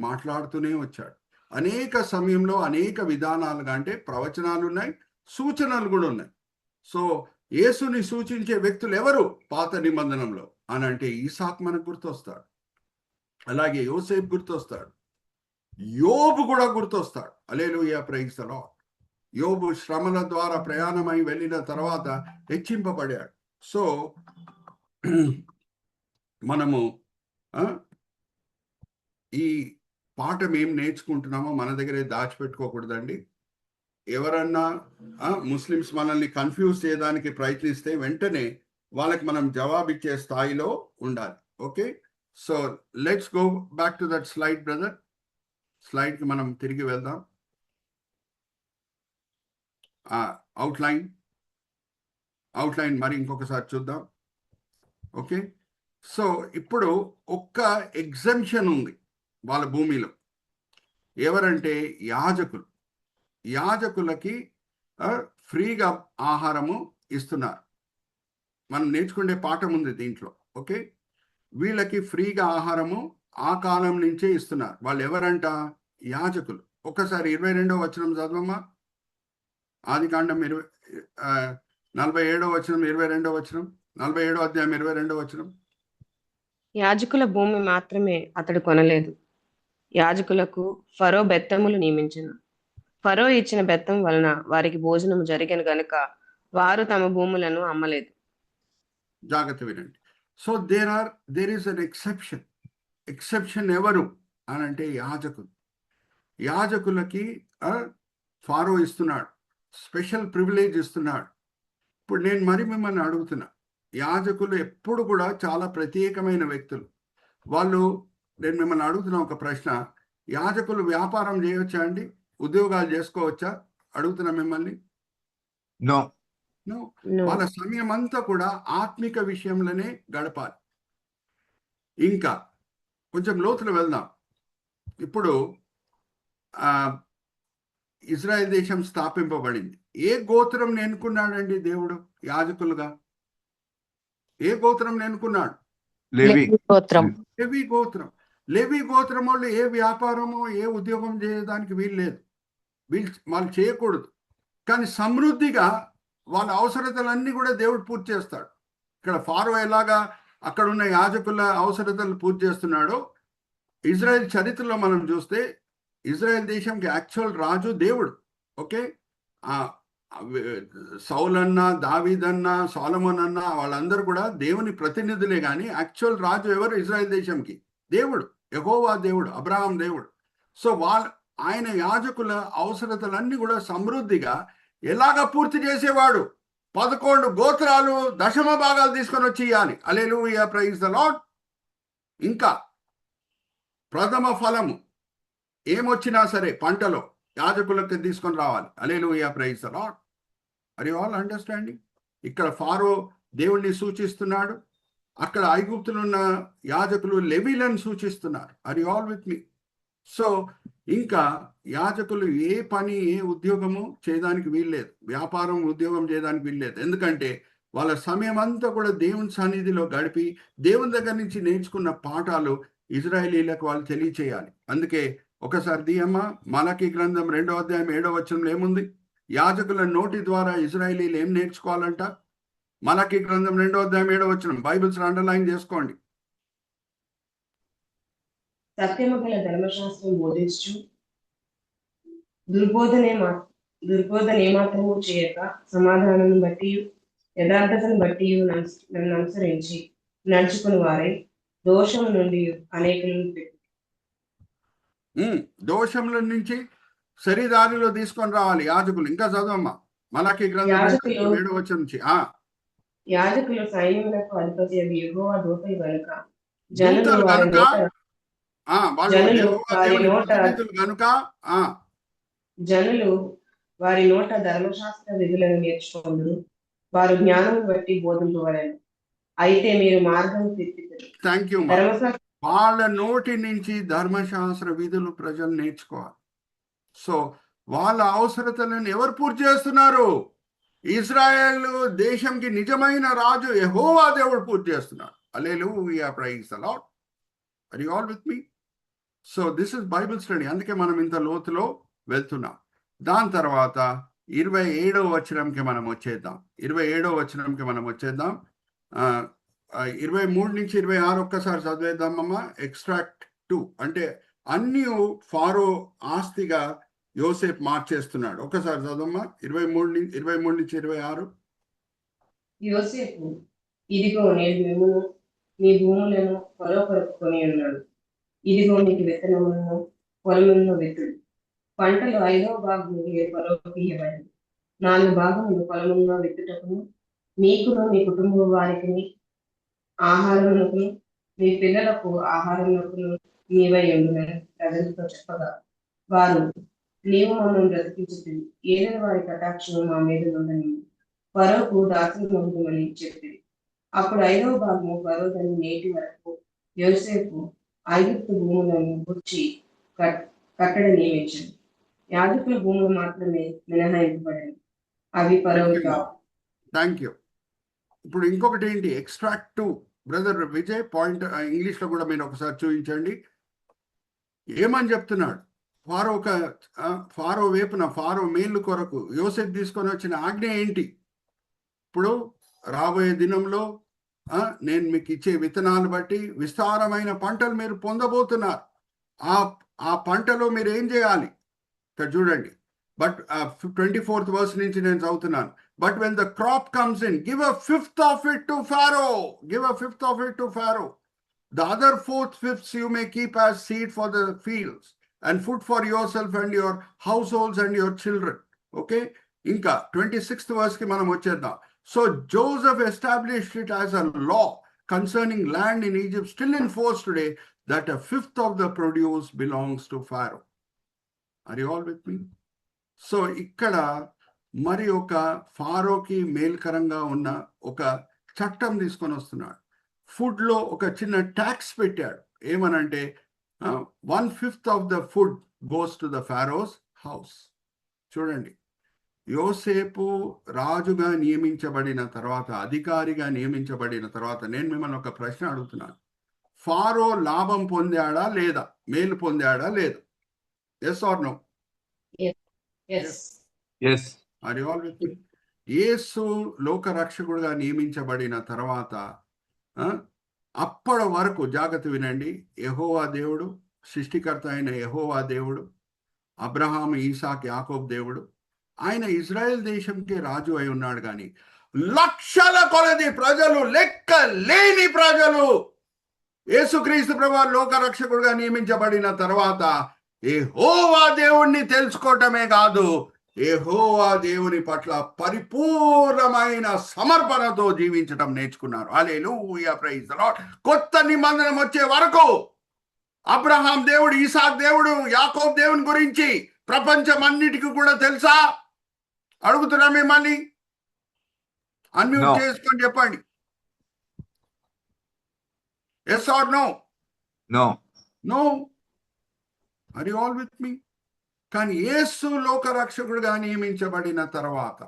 మాట్లాడుతూనే వచ్చాడు. అనేక సమయంలో అనేక విధానాలుగా, అంటే ప్రవచనాలు ఉన్నాయి, సూచనలు కూడా ఉన్నాయి. సో యేసుని సూచించే వ్యక్తులు ఎవరు పాత నిబంధనలో అని అంటే ఈసాక్ మనకు గుర్తొస్తాడు, అలాగే యోసేపు గుర్తొస్తాడు, యోబు కూడా గుర్తొస్తాడు. హల్లెలూయా, ప్రైజ్ ది లార్డ్. యోబు శ్రమల ద్వారా ప్రయాణమై వెళ్ళిన తర్వాత హెచ్చింపబడాడు. సో మనము ఈ పాఠం ఏం నేర్చుకుంటున్నామో మన దగ్గరే దాచిపెట్టుకోకూడదండి. ఎవరన్నా ముస్లిమ్స్ మనల్ని కన్ఫ్యూజ్ చేయడానికి ప్రయత్నిస్తే వెంటనే వాళ్ళకి మనం జవాబిచ్చే స్థాయిలో ఉండాలి. Okay, so let's go back to that slide brother. స్లైడ్కి మనం తిరిగి వెళ్దాం. అవుట్లైన్ మరి ఇంకొకసారి చూద్దాం. ఓకే, సో ఇప్పుడు ఒక్క ఎగ్జంప్షన్ ఉంది వాళ్ళ భూమిలో. ఎవరంటే యాజకులు. యాజకులకి ఫ్రీగా ఆహారము ఇస్తున్నారు. మనం నేర్చుకునే పాఠం ఉంది దీంట్లో. ఓకే, వీళ్ళకి ఫ్రీగా ఆహారము ఆ కాలం నుంచే ఇస్తున్నారు. వాళ్ళు ఎవరంట? యాజకులు. ఒక్కసారి 22వ వచనం చదవమ్మా. ఆదికాండం 47వ వచనం, 22వ వచనం, 47వ అధ్యాయం 22వ వచనం. యాజకుల భూమి మాత్రమే అతడు కొనలేదు, యాజకులకు ఫరో బెత్తములు నియమించెను. ఫరో ఇచ్చిన బెత్తం వలన వారికి భోజనం జరిగిన గనుక వారు తమ భూములను అమ్మలేదు. జాగ్రత్త వినండి. So there is an exception. Exception ఎవరు అని అంటే యాజకులు. యాజకులకి ఫారో ఇస్తున్నాడు, స్పెషల్ ప్రివిలేజ్ ఇస్తున్నాడు. ఇప్పుడు నేను మరి మిమ్మల్ని అడుగుతున్నా, యాజకులు ఎప్పుడు కూడా చాలా ప్రత్యేకమైన వ్యక్తులు. నేను మిమ్మల్ని అడుగుతున్నా ఒక ప్రశ్న, యాజకులు వ్యాపారం చేయవచ్చా అండి? ఉద్యోగాలు చేసుకోవచ్చా? అడుగుతున్నా మిమ్మల్ని. నో. వాళ్ళ సమయం అంతా కూడా ఆత్మిక విషయంలోనే గడపాలి. ఇంకా కొంచెం లోతులు వెళ్దాం. ఇప్పుడు ఇజ్రాయెల్ దేశం స్థాపింపబడింది. ఏ గోత్రం ఎన్నుకున్నాడండి దేవుడు యాజకులుగా? ఏ గోత్రం ఎన్నుకున్నాడు? లేవి గోత్రం. లెవి గోత్రం. లెవి గోత్రం వాళ్ళు ఏ వ్యాపారమో ఏ ఉద్యోగం చేయడానికి వీలు లేదు, వాళ్ళు చేయకూడదు. కానీ సమృద్ధిగా వాళ్ళ అవసరతలన్నీ కూడా దేవుడు పూర్తి చేస్తాడు. ఇక్కడ ఫారో ఎలాగా అక్కడ ఉన్న యాజకుల అవసరతలు పూర్తి చేస్తున్నాడో, ఇజ్రాయెల్ చరిత్రలో మనం చూస్తే ఇజ్రాయెల్ దేశంకి యాక్చువల్ రాజు దేవుడు. ఓకే, సౌల్ అన్నా, దావీద్ అన్నా, సొలొమోన్ అన్నా వాళ్ళందరూ కూడా దేవుని ప్రతినిధులే. కానీ యాక్చువల్ రాజు ఎవరు ఇజ్రాయెల్ దేశంకి? దేవుడు, యెహోవా దేవుడు, అబ్రహాం దేవుడు. సో ఆయన యాజకుల అవసరతలన్నీ కూడా సమృద్ధిగా ఎలాగ పూర్తి చేసేవాడు? 11 గోత్రాలు దశమ భాగాలు తీసుకొని వచ్చి ఇవ్వాలి. Hallelujah, praise the Lord. ఇంకా ప్రథమ ఫలము ఏమొచ్చినా సరే పంటలో యాజకులకు తీసుకొని రావాలి. Hallelujah, praise the Lord. Are you all understanding? ఇక్కడ ఫారో దేవుణ్ణి సూచిస్తున్నాడు, అక్కడ ఐగుప్తులు ఉన్న యాజకులు లెవీలను సూచిస్తున్నారు. Are you all with me? So ఇంకా యాజకులు ఏ పని ఏ ఉద్యోగము చేయడానికి వీల్లేదు, వ్యాపారం ఉద్యోగం చేయడానికి వీల్లేదు. ఎందుకంటే వాళ్ళ సమయం అంతా కూడా దేవుని సన్నిధిలో గడిపి దేవుని దగ్గర నుంచి నేర్చుకున్న పాఠాలు ఇజ్రాయేలీలకు వాళ్ళు తెలియచేయాలి. అందుకే ఒకసారి దియమ్మ, మలకీ గ్రంథం 2వ అధ్యాయం 7వ వచనంలో ఏముంది? యాజకుల నోటి ద్వారా ఇజ్రాయేలీలు ఏం నేర్చుకోవాలంట? మలకీ గ్రంథం 2వ అధ్యాయం 7వ వచనం. బైబిల్స్ అండర్లైన్ చేసుకోండి. సత్యము గల ధర్మశాస్త్రం బోధించు, దుర్బోధన ఏమాత్రము చేయక సమాధానం బట్టి యథార్థతను బట్టి నన్ను అనుసరించి నడుచుకుని వారై దోషం నుండి అనేకులను దోషముల నుంచి శరీరారిలో తీసుకొని రావాలి యాజకులు. ఇంకా చదవమ్మా, మలకీ గ్రంథం 7వ వచనం నుంచి. యాజకులు సైన్యములకు అధిపతి యెహోవా దూతలు గనుక జనులు వారి నోట ధర్మశాస్త్ర విధులను నేర్చుకుందరు, వారు జ్ఞానం బట్టి బోధింపవలెను. అయితే మీరు మార్గం తిప్పితే. Thank you. వాళ్ళ నోటి నుంచి ధర్మశాస్త్ర విధులు ప్రజలు నేర్చుకోవాలి. సో వాళ్ళ అవసరతలను ఎవరు పూర్తి చేస్తున్నారు? ఇజ్రాయెల్ దేశంకి నిజమైన రాజు యెహోవా దేవుడు పూర్తి చేస్తున్నారు. Hallelujah, praise the Lord. Are you all with me? So this is Bible study. అందుకే మనం ఇంత లోతులో వెళ్తున్నాం. దాని తర్వాత 27వ వచనంకి మనం వచ్చేద్దాం. 27వ వచనంకి మనం వచ్చేద్దాం. 23 నుంచి 26 ఒక్కసారి చదివేద్దామమ్మా. ఎక్స్ట్రాక్ట్ 2 అంటే అన్ని ఫారో ఆస్తిగా యోసేపు మార్చేస్తున్నాడు. ఒకసారి చదవమ్మా. 23 నుంచి 26. యోసేపు, ఇదిగో నేను మిమ్మును మీ భూములను ఫరో కొరకు కొని ఉన్నాడు. ఇదిగో మీకు విత్తనములను పొలములను విత్తుడు. పంటలు 5వ భాగము ఫరోకి ఇవ్వబడింది. 4 భాగములు పొలములను విత్తుటకును మీకును మీ కుటుంబ వారికి ఆహారమునకును మీ పిల్లలకు ఆహారమునకును నీవై ఉండునని ప్రజలతో చెప్పగా వారు, నీవు మమ్మల్ని బ్రతికించుతుంది, ఏదైనా వారి కటాక్షము మా మీద ఉందని ఫరోకు దాసులు ఉందని చెప్పింది. అప్పుడు 5వ భాగము ఫరోదని నేటి వరకు యోసేపు ఐగుప్తు భూములను గుర్చి కట్టడి నియమించాడు. యాజకుల భూములు మాత్రమే మినహాయింపబడింది. అవి ఫరోకు కావు. Thank you. ఇప్పుడు ఇంకొకటి ఏంటి? ఎక్స్ట్రాక్ట్ 2. బ్రదర్ విజయ్ పాయింట్ ఇంగ్లీష్లో కూడా మీరు ఒకసారి చూపించండి. ఏమని చెప్తున్నాడు? ఫారో వైపున ఫారో మేలు కొరకు యోసేపు తీసుకొని వచ్చిన ఆజ్ఞ ఏంటి? ఇప్పుడు రాబోయే దినంలో నేను మీకు ఇచ్చే విత్తనాలు బట్టి విస్తారమైన పంటలు మీరు పొందబోతున్నారు. ఆ పంటలో మీరు ఏం చేయాలి? ఇక్కడ చూడండి. బట్ 24th verse నుంచి నేను చదువుతున్నాను. But when the crop comes in, give a fifth of it to Pharaoh. Give a fifth of it to Pharaoh. The other 4/5 you may keep as seed for the fields and food for yourself and your households and your children. Okay? Inka 26th verse ki manam vachedam. So Joseph established it as a law concerning land in Egypt, still in force today, that a fifth of the produce belongs to Pharaoh. Are you all with me? So ఇక్కడ మరి ఒక ఫారోకి మేల్కరంగా ఉన్న ఒక చట్టం తీసుకొని వస్తున్నాడు. ఫుడ్లో ఒక చిన్న ట్యాక్స్ పెట్టాడు. ఏమనంటే 1/5 of the food goes to the Pharaoh's house. చూడండి, యోసేపు రాజుగా నియమించబడిన తర్వాత, అధికారిగా నియమించబడిన తర్వాత నేను మిమ్మల్ని ఒక ప్రశ్న అడుగుతున్నాను. ఫారో లాభం పొందాడా లేదా? మేలు పొందాడా లేదా? Yes or no? Yes. Are you all with me? యేసు లోక రక్షకుడుగా నియమించబడిన తర్వాత అప్పటి వరకు జాగ్రత్త వినండి. యెహోవా దేవుడు, సృష్టికర్త అయిన యెహోవా దేవుడు, అబ్రహాము, ఈసాక్, యాకోబు దేవుడు, ఆయన ఇజ్రాయెల్ దేశంకి రాజు అయి ఉన్నాడు. కానీ లక్షల కొలది ప్రజలు, లెక్క లేని ప్రజలు యేసుక్రీస్తు ప్రభువు లోక రక్షకుడుగా నియమించబడిన తర్వాత యెహోవా దేవుణ్ణి తెలుసుకోవటమే కాదు, యెహోవా దేవుని పట్ల పరిపూర్ణమైన సమర్పణతో జీవించటం నేర్చుకున్నారు. హల్లెలూయా, ప్రైజ్ ది లార్డ్. కొత్త నిబంధన వచ్చే వరకు అబ్రహాం దేవుడు, ఈసాక్ దేవుడు, యాకోబు దేవుని గురించి ప్రపంచం అన్నిటికీ కూడా తెలుసా? అడుగుతున్నా మిమ్మల్ని. అన్మ్యూట్ చేసుకొని చెప్పండి. Yes or no? No. No. Are you all with me? కానీ యేసు లోక రక్షకుడుగా నియమించబడిన తర్వాత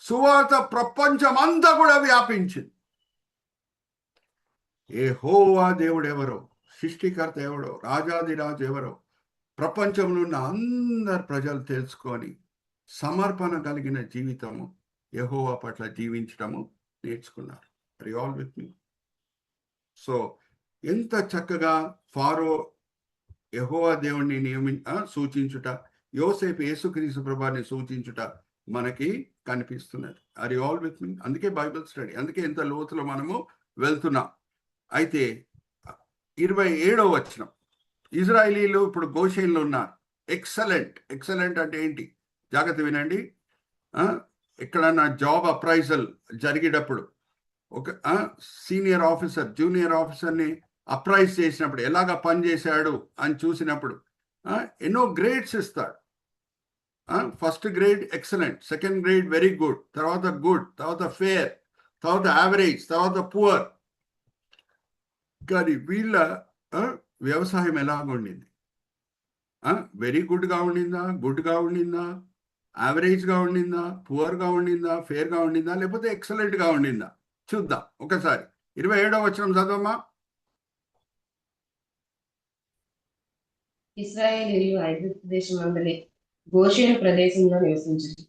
సువార్త ప్రపంచమంతా కూడా వ్యాపించింది. యెహోవా దేవుడు ఎవరో, సృష్టికర్త ఎవడో, రాజాదిరాజు ఎవరో ప్రపంచంలో ఉన్న అందరు ప్రజలు తెలుసుకొని సమర్పణ కలిగిన జీవితము, యెహోవా పట్ల జీవించడము నేర్చుకున్నారు. Are you all with me? So ఎంత చక్కగా ఫారో యెహోవా దేవుణ్ణి సూచించుట, యోసేపు యేసుక్రీస్తు ప్రభువుని సూచించుట మనకి కనిపిస్తున్నది. ఆర్ యు ఆల్ విత్ మీ? అందుకే బైబిల్ స్టడీ, అందుకే ఇంత లోతులో మనము వెళ్తున్నాం. అయితే 27వ వచనం, ఇజ్రాయేలీలు ఇప్పుడు గోషేన్లో ఉన్నారు. ఎక్సలెంట్. ఎక్సలెంట్ అంటే ఏంటి? జాగ్రత్త వినండి. ఎక్కడన్నా జాబ్ అప్రైజల్ జరిగేటప్పుడు ఒక సీనియర్ ఆఫీసర్ జూనియర్ ఆఫీసర్ని అప్రైజ్ చేసినప్పుడు, ఎలాగ పనిచేశాడు అని చూసినప్పుడు ఎన్నో గ్రేడ్స్ ఇస్తాడు. First grade excellent, second grade very good, తర్వాత గుడ్, తర్వాత ఫేర్, తర్వాత యావరేజ్, తర్వాత పువర్. కానీ వీళ్ళ వ్యవసాయం ఎలాగ ఉండింది? వెరీ గుడ్గా ఉండిందా, గుడ్గా ఉండిందా, యావరేజ్గా ఉండిందా, పువర్గా ఉండిందా, ఫేర్గా ఉండిందా, లేకపోతే ఎక్సలెంట్గా ఉండిందా? చూద్దాం ఒకసారి. 27వ వచనం చదవమ్మా. ఇశ్రాయేలీయులు ఐగుప్తు దేశమందలి గోషేను ప్రదేశంలో నివసించారు.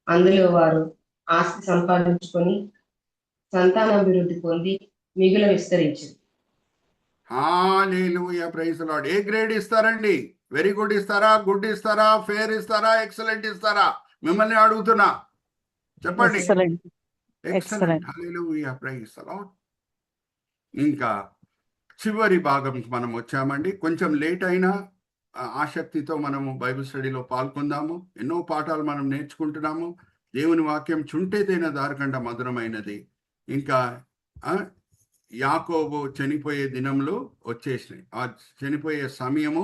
అందులో వారు ఆస్తి సంపాదించుకొని సంతానాభివృద్ధి పొంది మిగుల విస్తరించారు. Hallelujah, praise the Lord. ఏ గ్రేడ్ ఇస్తారండి? వెరీ గుడ్ ఇస్తారా, గుడ్ ఇస్తారా, ఫేర్ ఇస్తారా, ఎక్సలెంట్ ఇస్తారా? మిమ్మల్ని అడుగుతున్నా, చెప్పండి. Excellent. Excellent. Excellent. Hallelujah, praise the Lord. ఇంకా చివరి భాగంకి మనం వచ్చామండి. కొంచెం లేట్ అయినా ఆసక్తితో మనము బైబిల్ స్టడీలో పాల్గొందాము. ఎన్నో పాఠాలు మనం నేర్చుకుంటున్నాము. దేవుని వాక్యం చుంటేదైన దారికంట మధురమైనది. ఇంకా యాకోబు చనిపోయే దినములు వచ్చేసినాయి. ఆ చనిపోయే సమయము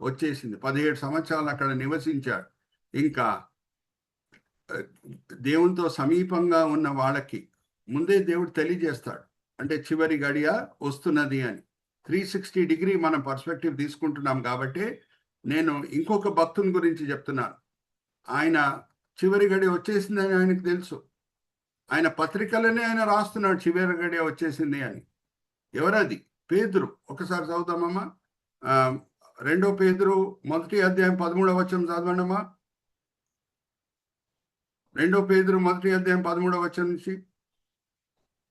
వచ్చేసింది. 17 సంవత్సరాలు అక్కడ నివసించాడు. ఇంకా దేవునితో సమీపంగా ఉన్న వాళ్ళకి ముందే దేవుడు తెలియజేస్తాడు, అంటే చివరి గడియ వస్తున్నది అని. 360 డిగ్రీ మనం పర్స్పెక్టివ్ తీసుకుంటున్నాం కాబట్టి నేను ఇంకొక భక్తుని గురించి చెప్తున్నాను. ఆయన చివరి గడియ వచ్చేసిందని ఆయనకు తెలుసు. ఆయన పత్రికలనే ఆయన రాస్తున్నాడు చివరి గడియ వచ్చేసింది అని. ఎవరది? పేతురు. ఒకసారి చదువుతామమ్మా. 2 పేతురు 1వ అధ్యాయం 13వ వచనం చదవండమ్మా. 2 పేతురు 1వ అధ్యాయం 13వ వచనం నుంచి.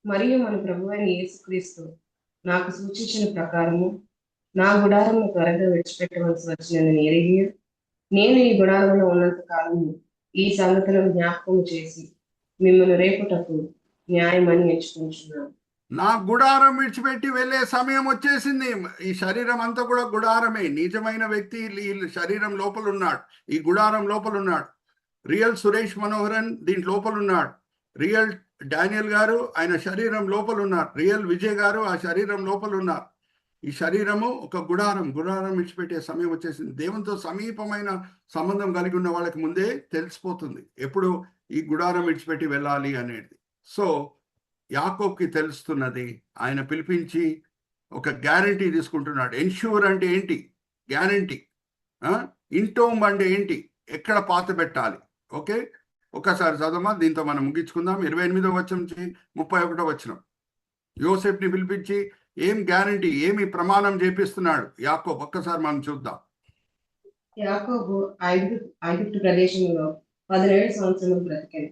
మరియు మన ప్రభువైన యేసుక్రీస్తు నాకు సూచించిన ప్రకారము నా గుడారము త్వరగా విడిచిపెట్టవలసి వచ్చినదని ఎరిగి నేను ఈ గుడారంలో ఉన్నంత కాలము ఈ సంగతులను జ్ఞాపకం చేసి మిమ్మల్ని రేపుటకు న్యాయమని ఎంచుకుంటున్నాను. నా గుడారం విడిచిపెట్టి వెళ్ళే సమయం వచ్చేసింది. ఈ శరీరం అంతా కూడా గుడారమే. నిజమైన వ్యక్తి ఈ శరీరం లోపల ఉన్నాడు, ఈ గుడారం లోపల ఉన్నాడు. రియల్ సురేష్ మనోహరన్ దీంట్ లోపల ఉన్నాడు. రియల్ డానియల్ గారు ఆయన శరీరం లోపల ఉన్నారు. రియల్ విజయ్ గారు ఆ శరీరం లోపల ఉన్నారు. ఈ శరీరము ఒక గుడారం విడిచిపెట్టే సమయం వచ్చేసింది. దేవునితో సమీపమైన సంబంధం కలిగి ఉన్న వాళ్ళకి ముందే తెలిసిపోతుంది ఎప్పుడు ఈ గుడారం విడిచిపెట్టి వెళ్ళాలి అనేది. సో యాకోబ్కి తెలుస్తున్నది. ఆయన పిలిపించి ఒక గ్యారంటీ తీసుకుంటున్నాడు. ఎన్ష్యూర్ అంటే ఏంటి? గ్యారంటీ. ఇంటోమ్ అంటే ఏంటి? ఎక్కడ పాత పెట్టాలి? ఓకే, ఒకసారి చదవమా, దీంతో మనం ముగించుకుందాం. 28వ వచనం నుంచి 31వ వచనం. యోసేపుని పిలిపించి ఏం గ్యారంటీ, ఏమి ప్రమాణం చేపిస్తున్నాడు యాకోబు, ఒక్కసారి మనం చూద్దాం. యాకోబు ఐగుప్తు ప్రదేశంలో 17 సంవత్సరములు బ్రతికాను.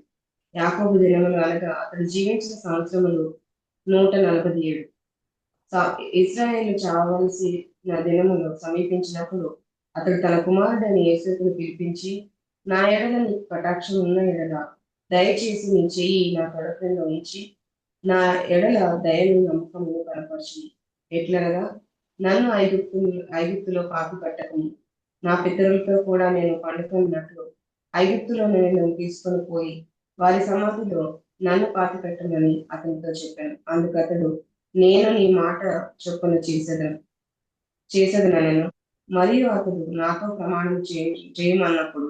యాకోబు దినములు అనగా అతడు జీవించిన సంవత్సరములు 147. ఇశ్రాయేలు చావలసిన దినములు సమీపించినప్పుడు అతడు తన కుమారుడైన యోసేపును పిలిపించి, నా ఎడల నీకు కటాక్షం ఉన్న ఎడల దయచేసి నీ చెయ్యి నా కడ క్రింద ఉంచి నా ఎడల దయను నమ్మకమును కనపరచు. ఎట్లనగా నన్ను ఐగుప్తులో పాతి పెట్టకము, నా పితరులతో కూడా నేను పండుకున్నట్లు ఐగుప్తులో నేను తీసుకొని పోయి వారి సమాధిలో నన్ను పాతి పెట్టమని అతనితో చెప్పాను. అందుకు అతడు, నేను నీ మాట చొప్పున చేసేదనను. మరియు అతడు నాతో ప్రమాణం చేయమన్నప్పుడు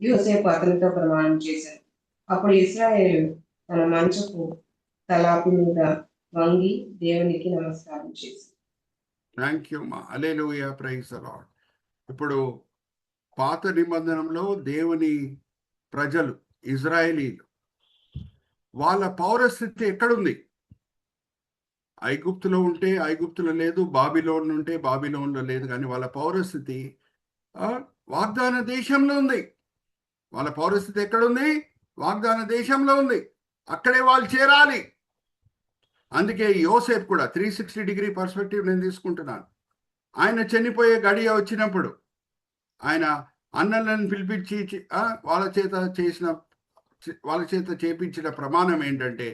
యోసేపు అతనితో ప్రమాణం చేశాను. అప్పుడు ఇశ్రాయేలు తన మంచపు తలాపి మీద వంగి దేవునికి నమస్కారం చేశాను. థ్యాంక్ యూ మా. హల్లెలూయా, ప్రైజ్ ది లార్డ్. ఇప్పుడు పాత నిబంధనలో దేవుని ప్రజలు ఇజ్రాయేలీలు వాళ్ళ పౌరస్థితి ఎక్కడుంది? ఐగుప్తులో ఉంటే ఐగుప్తులో లేదు, బాబిలోన్ ఉంటే బాబిలోన్లో లేదు. కానీ వాళ్ళ పౌరస్థితి వాగ్దాన దేశంలో ఉంది. వాళ్ళ పౌరస్థితి ఎక్కడుంది? వాగ్దాన దేశంలో ఉంది. అక్కడే వాళ్ళు చేరాలి. అందుకే యోసేపు కూడా 360 డిగ్రీ పర్స్పెక్టివ్ నేను తీసుకుంటున్నాను. ఆయన చనిపోయే గడియ వచ్చినప్పుడు ఆయన అన్నలను పిలిపించి వాళ్ళ చేత చేపించిన ప్రమాణం ఏంటంటే,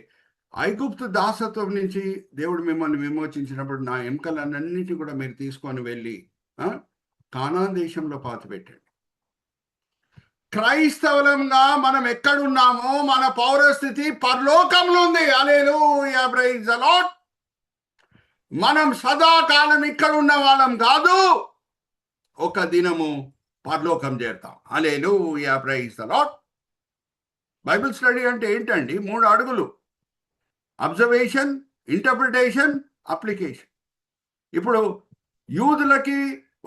ఐగుప్తు దాసత్వం నుంచి దేవుడు మిమ్మల్ని విమోచించినప్పుడు నా ఎముకలన్నింటినీ కూడా మీరు తీసుకొని వెళ్ళి కానాన్ దేశంలో పాతిపెట్టండి. క్రైస్తవులంగా మనం ఎక్కడున్నామో మన పౌరస్థితి పరలోకంలో ఉంది. Hallelujah, praise the Lord. మనం సదాకాలం ఇక్కడ ఉన్న వాళ్ళం కాదు, ఒక దినము పరలోకం చేరుతాం. Hallelujah, praise the Lord. Bible study అంటే ఏంటండి? 3 అడుగులు: అబ్జర్వేషన్, ఇంటర్ప్రిటేషన్, అప్లికేషన్. ఇప్పుడు యూదులకి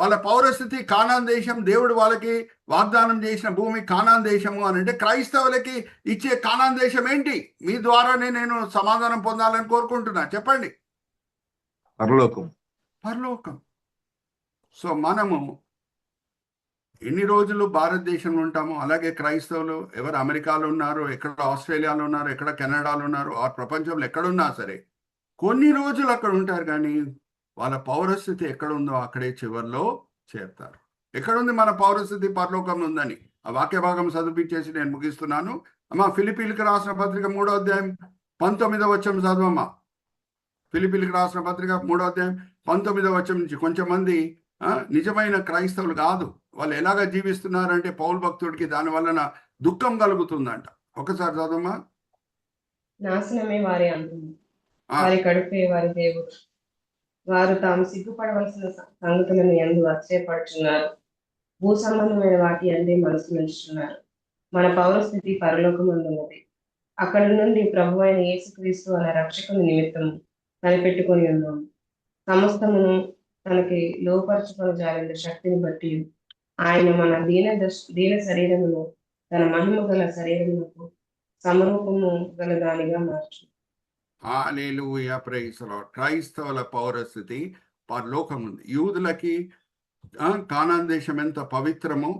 వాళ్ళ పౌరస్థితి కానాన్ దేశం, దేవుడు వాళ్ళకి వాగ్దానం చేసిన భూమి కానాన్ దేశము అని అంటే, క్రైస్తవులకి ఇచ్చే కానాన్ దేశం ఏంటి? మీ ద్వారానే నేను సమాధానం పొందాలని కోరుకుంటున్నా. చెప్పండి. పరలోకం. పరలోకం. సో మనము ఎన్ని రోజులు భారతదేశంలో ఉంటామో అలాగే క్రైస్తవులు ఎవరు అమెరికాలో ఉన్నారు, ఎక్కడ ఆస్ట్రేలియాలో ఉన్నారు, ఎక్కడ కెనడాలో ఉన్నారు, ఆ ప్రపంచంలో ఎక్కడున్నా సరే కొన్ని రోజులు అక్కడ ఉంటారు, కానీ వాళ్ళ పౌరస్థితి ఎక్కడ ఉందో అక్కడే చివరిలో చేరుతారు. ఎక్కడుంది మన పౌరస్థితి? పరలోకంలో ఉందని ఆ వాక్య భాగం చదివించేసి నేను ముగిస్తున్నాను. అమ్మా, ఫిలిప్పీలకు రాసిన పత్రిక 3వ అధ్యాయం 19వ వచనం చదవమ్మా. ఫిలిప్పీలకు రాసిన పత్రిక 3వ అధ్యాయం 19వ వచనం నుంచి. కొంచెం మంది నిజమైన క్రైస్తవులు కాదు, వాళ్ళు ఎలాగ జీవిస్తున్నారంటే పౌలు భక్తుడికి దాని వలన దుఃఖం కలుగుతుందంట. ఒకసారి చదవమ్మా. నాశనమే వారి అంతము, వారి కడుపే వారి దేవుడు. వారు తాము సిగ్గుపడవలసిన సంగతులను యందు ఆశ్చర్యపడుచున్నారు. భూ సంబంధమైన వాటి అందే మనసు నిలుచున్నారు. మన పౌరస్థితి పరలోకమందున్నది. అక్కడి నుండి ప్రభు అయిన యేసుక్రీస్తు అనే రక్షకుని నిమిత్తము కనిపెట్టుకొని ఉన్నాము. సమస్తమును తనకి లోపరుచుకొని జారిన శక్తిని బట్టి ఆయన మన దీన శరీరమును తన మహిమ గల శరీరమునకు సమరూపము గల దానిగా మార్చు. హల్లెలూయా, ప్రైజ్ ది లార్డ్. క్రైస్తవుల పౌరస్థితి పరలోకం ఉంది. యూదులకి కానాన్ దేశం ఎంత పవిత్రమో,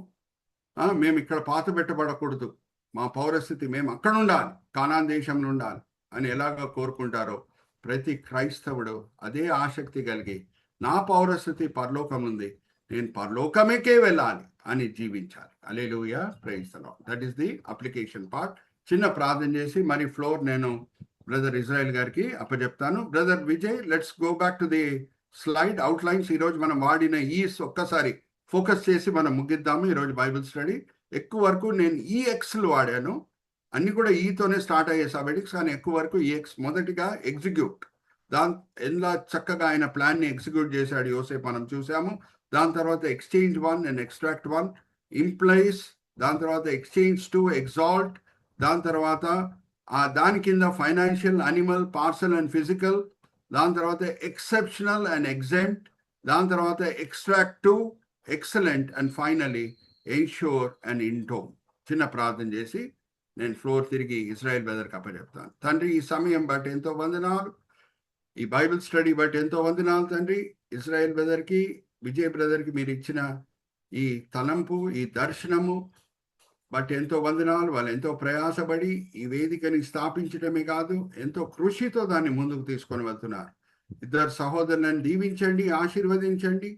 మేము ఇక్కడ పాత పెట్టబడకూడదు, మా పౌరస్థితి మేము అక్కడ ఉండాలి, కానాన్ దేశంలో ఉండాలి అని ఎలాగ కోరుకుంటారో ప్రతి క్రైస్తవుడు అదే ఆసక్తి కలిగి నా పౌరస్థితి పరలోకం ఉంది, నేను పరలోకమేకే వెళ్ళాలి అని జీవించాలి. Hallelujah, praise the Lord. That is the application part. చిన్న ప్రార్థన చేసి మరి ఫ్లోర్ నేను బ్రదర్ ఇజ్రాయెల్ గారికి అప్పచెప్తాను. Brother Vijay, let's go back to the slide outlines. ఈరోజు మనం వాడిన ఒక్కసారి ఫోకస్ చేసి మనం ముగిద్దాము ఈరోజు బైబిల్ స్టడీ. ఎక్కువ వరకు నేను EXలు వాడాను, అన్ని కూడా ఈతోనే స్టార్ట్ అయ్యే సబ్జెక్ట్స్, కానీ ఎక్కువ వరకు EX. మొదటిగా ఎగ్జిక్యూట్, ఎలా చక్కగా ఆయన ప్లాన్ని ఎగ్జిక్యూట్ చేశాడు యోసేపు మనం చూసాము. దాని తర్వాత ఎక్స్చేంజ్ 1 అండ్ ఎక్స్ట్రాక్ట్ 1, ఇంప్లైస్, దాని తర్వాత ఎక్స్చేంజ్ 2, ఎగ్జాల్ట్, దాని తర్వాత దాని కింద financial, animal, parcel and physical, దాని తర్వాత ఎక్సెప్షనల్ అండ్ ఎగ్జెంప్ట్, దాని తర్వాత extract 2, excellent, and finally ensure and intone. చిన్న ప్రార్థన చేసి నేను ఫ్లోర్ తిరిగి ఇజ్రాయెల్ బ్రదర్కి అప్పచెప్తాను. తండ్రి, ఈ సమయం బట్టి ఎంతో వందనాలు, ఈ బైబిల్ స్టడీ బట్టి ఎంతో వందనాలు తండ్రి. ఇజ్రాయెల్ బ్రదర్కి, విజయ్ బ్రదర్కి మీరు ఇచ్చిన ఈ తలంపు, ఈ దర్శనము బట్ ఎంతో వందనాలు. వాళ్ళు ఎంతో ప్రయాసపడి ఈ వేదికని స్థాపించడమే కాదు, ఎంతో కృషితో దాన్ని ముందుకు తీసుకొని వెళ్తున్నారు. ఇద్దరు సహోదరులను దీవించండి, ఆశీర్వదించండి.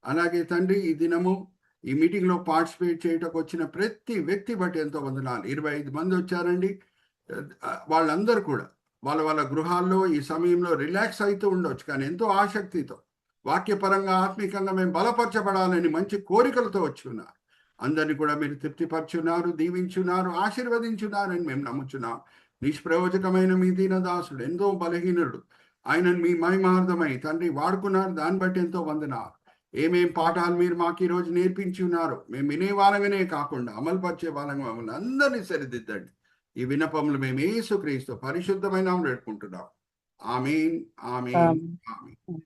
అలాగే తండ్రి, ఈ దినము ఈ మీటింగ్లో పార్టిసిపేట్ చేయటకు వచ్చిన ప్రతి వ్యక్తి బట్టి ఎంతో వందనాలు. 25 మంది వచ్చారండి. వాళ్ళందరూ కూడా వాళ్ళ వాళ్ళ గృహాల్లో ఈ సమయంలో రిలాక్స్ అవుతూ ఉండొచ్చు, కానీ ఎంతో ఆసక్తితో వాక్యపరంగా, ఆత్మీకంగా మేము బలపరచబడాలని మంచి కోరికలతో వచ్చి ఉన్నారు. అందరినీ కూడా మీరు తృప్తిపరచున్నారు, దీవించున్నారు, ఆశీర్వదించున్నారని మేము నమ్ముచున్నాం. నిష్ప్రయోజకమైన మీ దీనదాసుడు, ఎంతో బలహీనుడు, ఆయనను మీ మహిమార్థమై తండ్రి వాడుకున్నారు. దాన్ని బట్టి ఎంతో వందనాలు. ఏమేం పాఠాలు మీరు మాకు ఈరోజు నేర్పించి ఉన్నారు, మేము వినే వాళ్ళగానే కాకుండా అమలు పరిచే వాళ్ళగా మమ్మల్ని అందరినీ సరిదిద్దండి. ఈ విన్నపములు మేము యేసుక్రీస్తు పరిశుద్ధమైన పెట్టుకుంటున్నాం. ఆమేన్, ఆమేన్, ఆమేన్.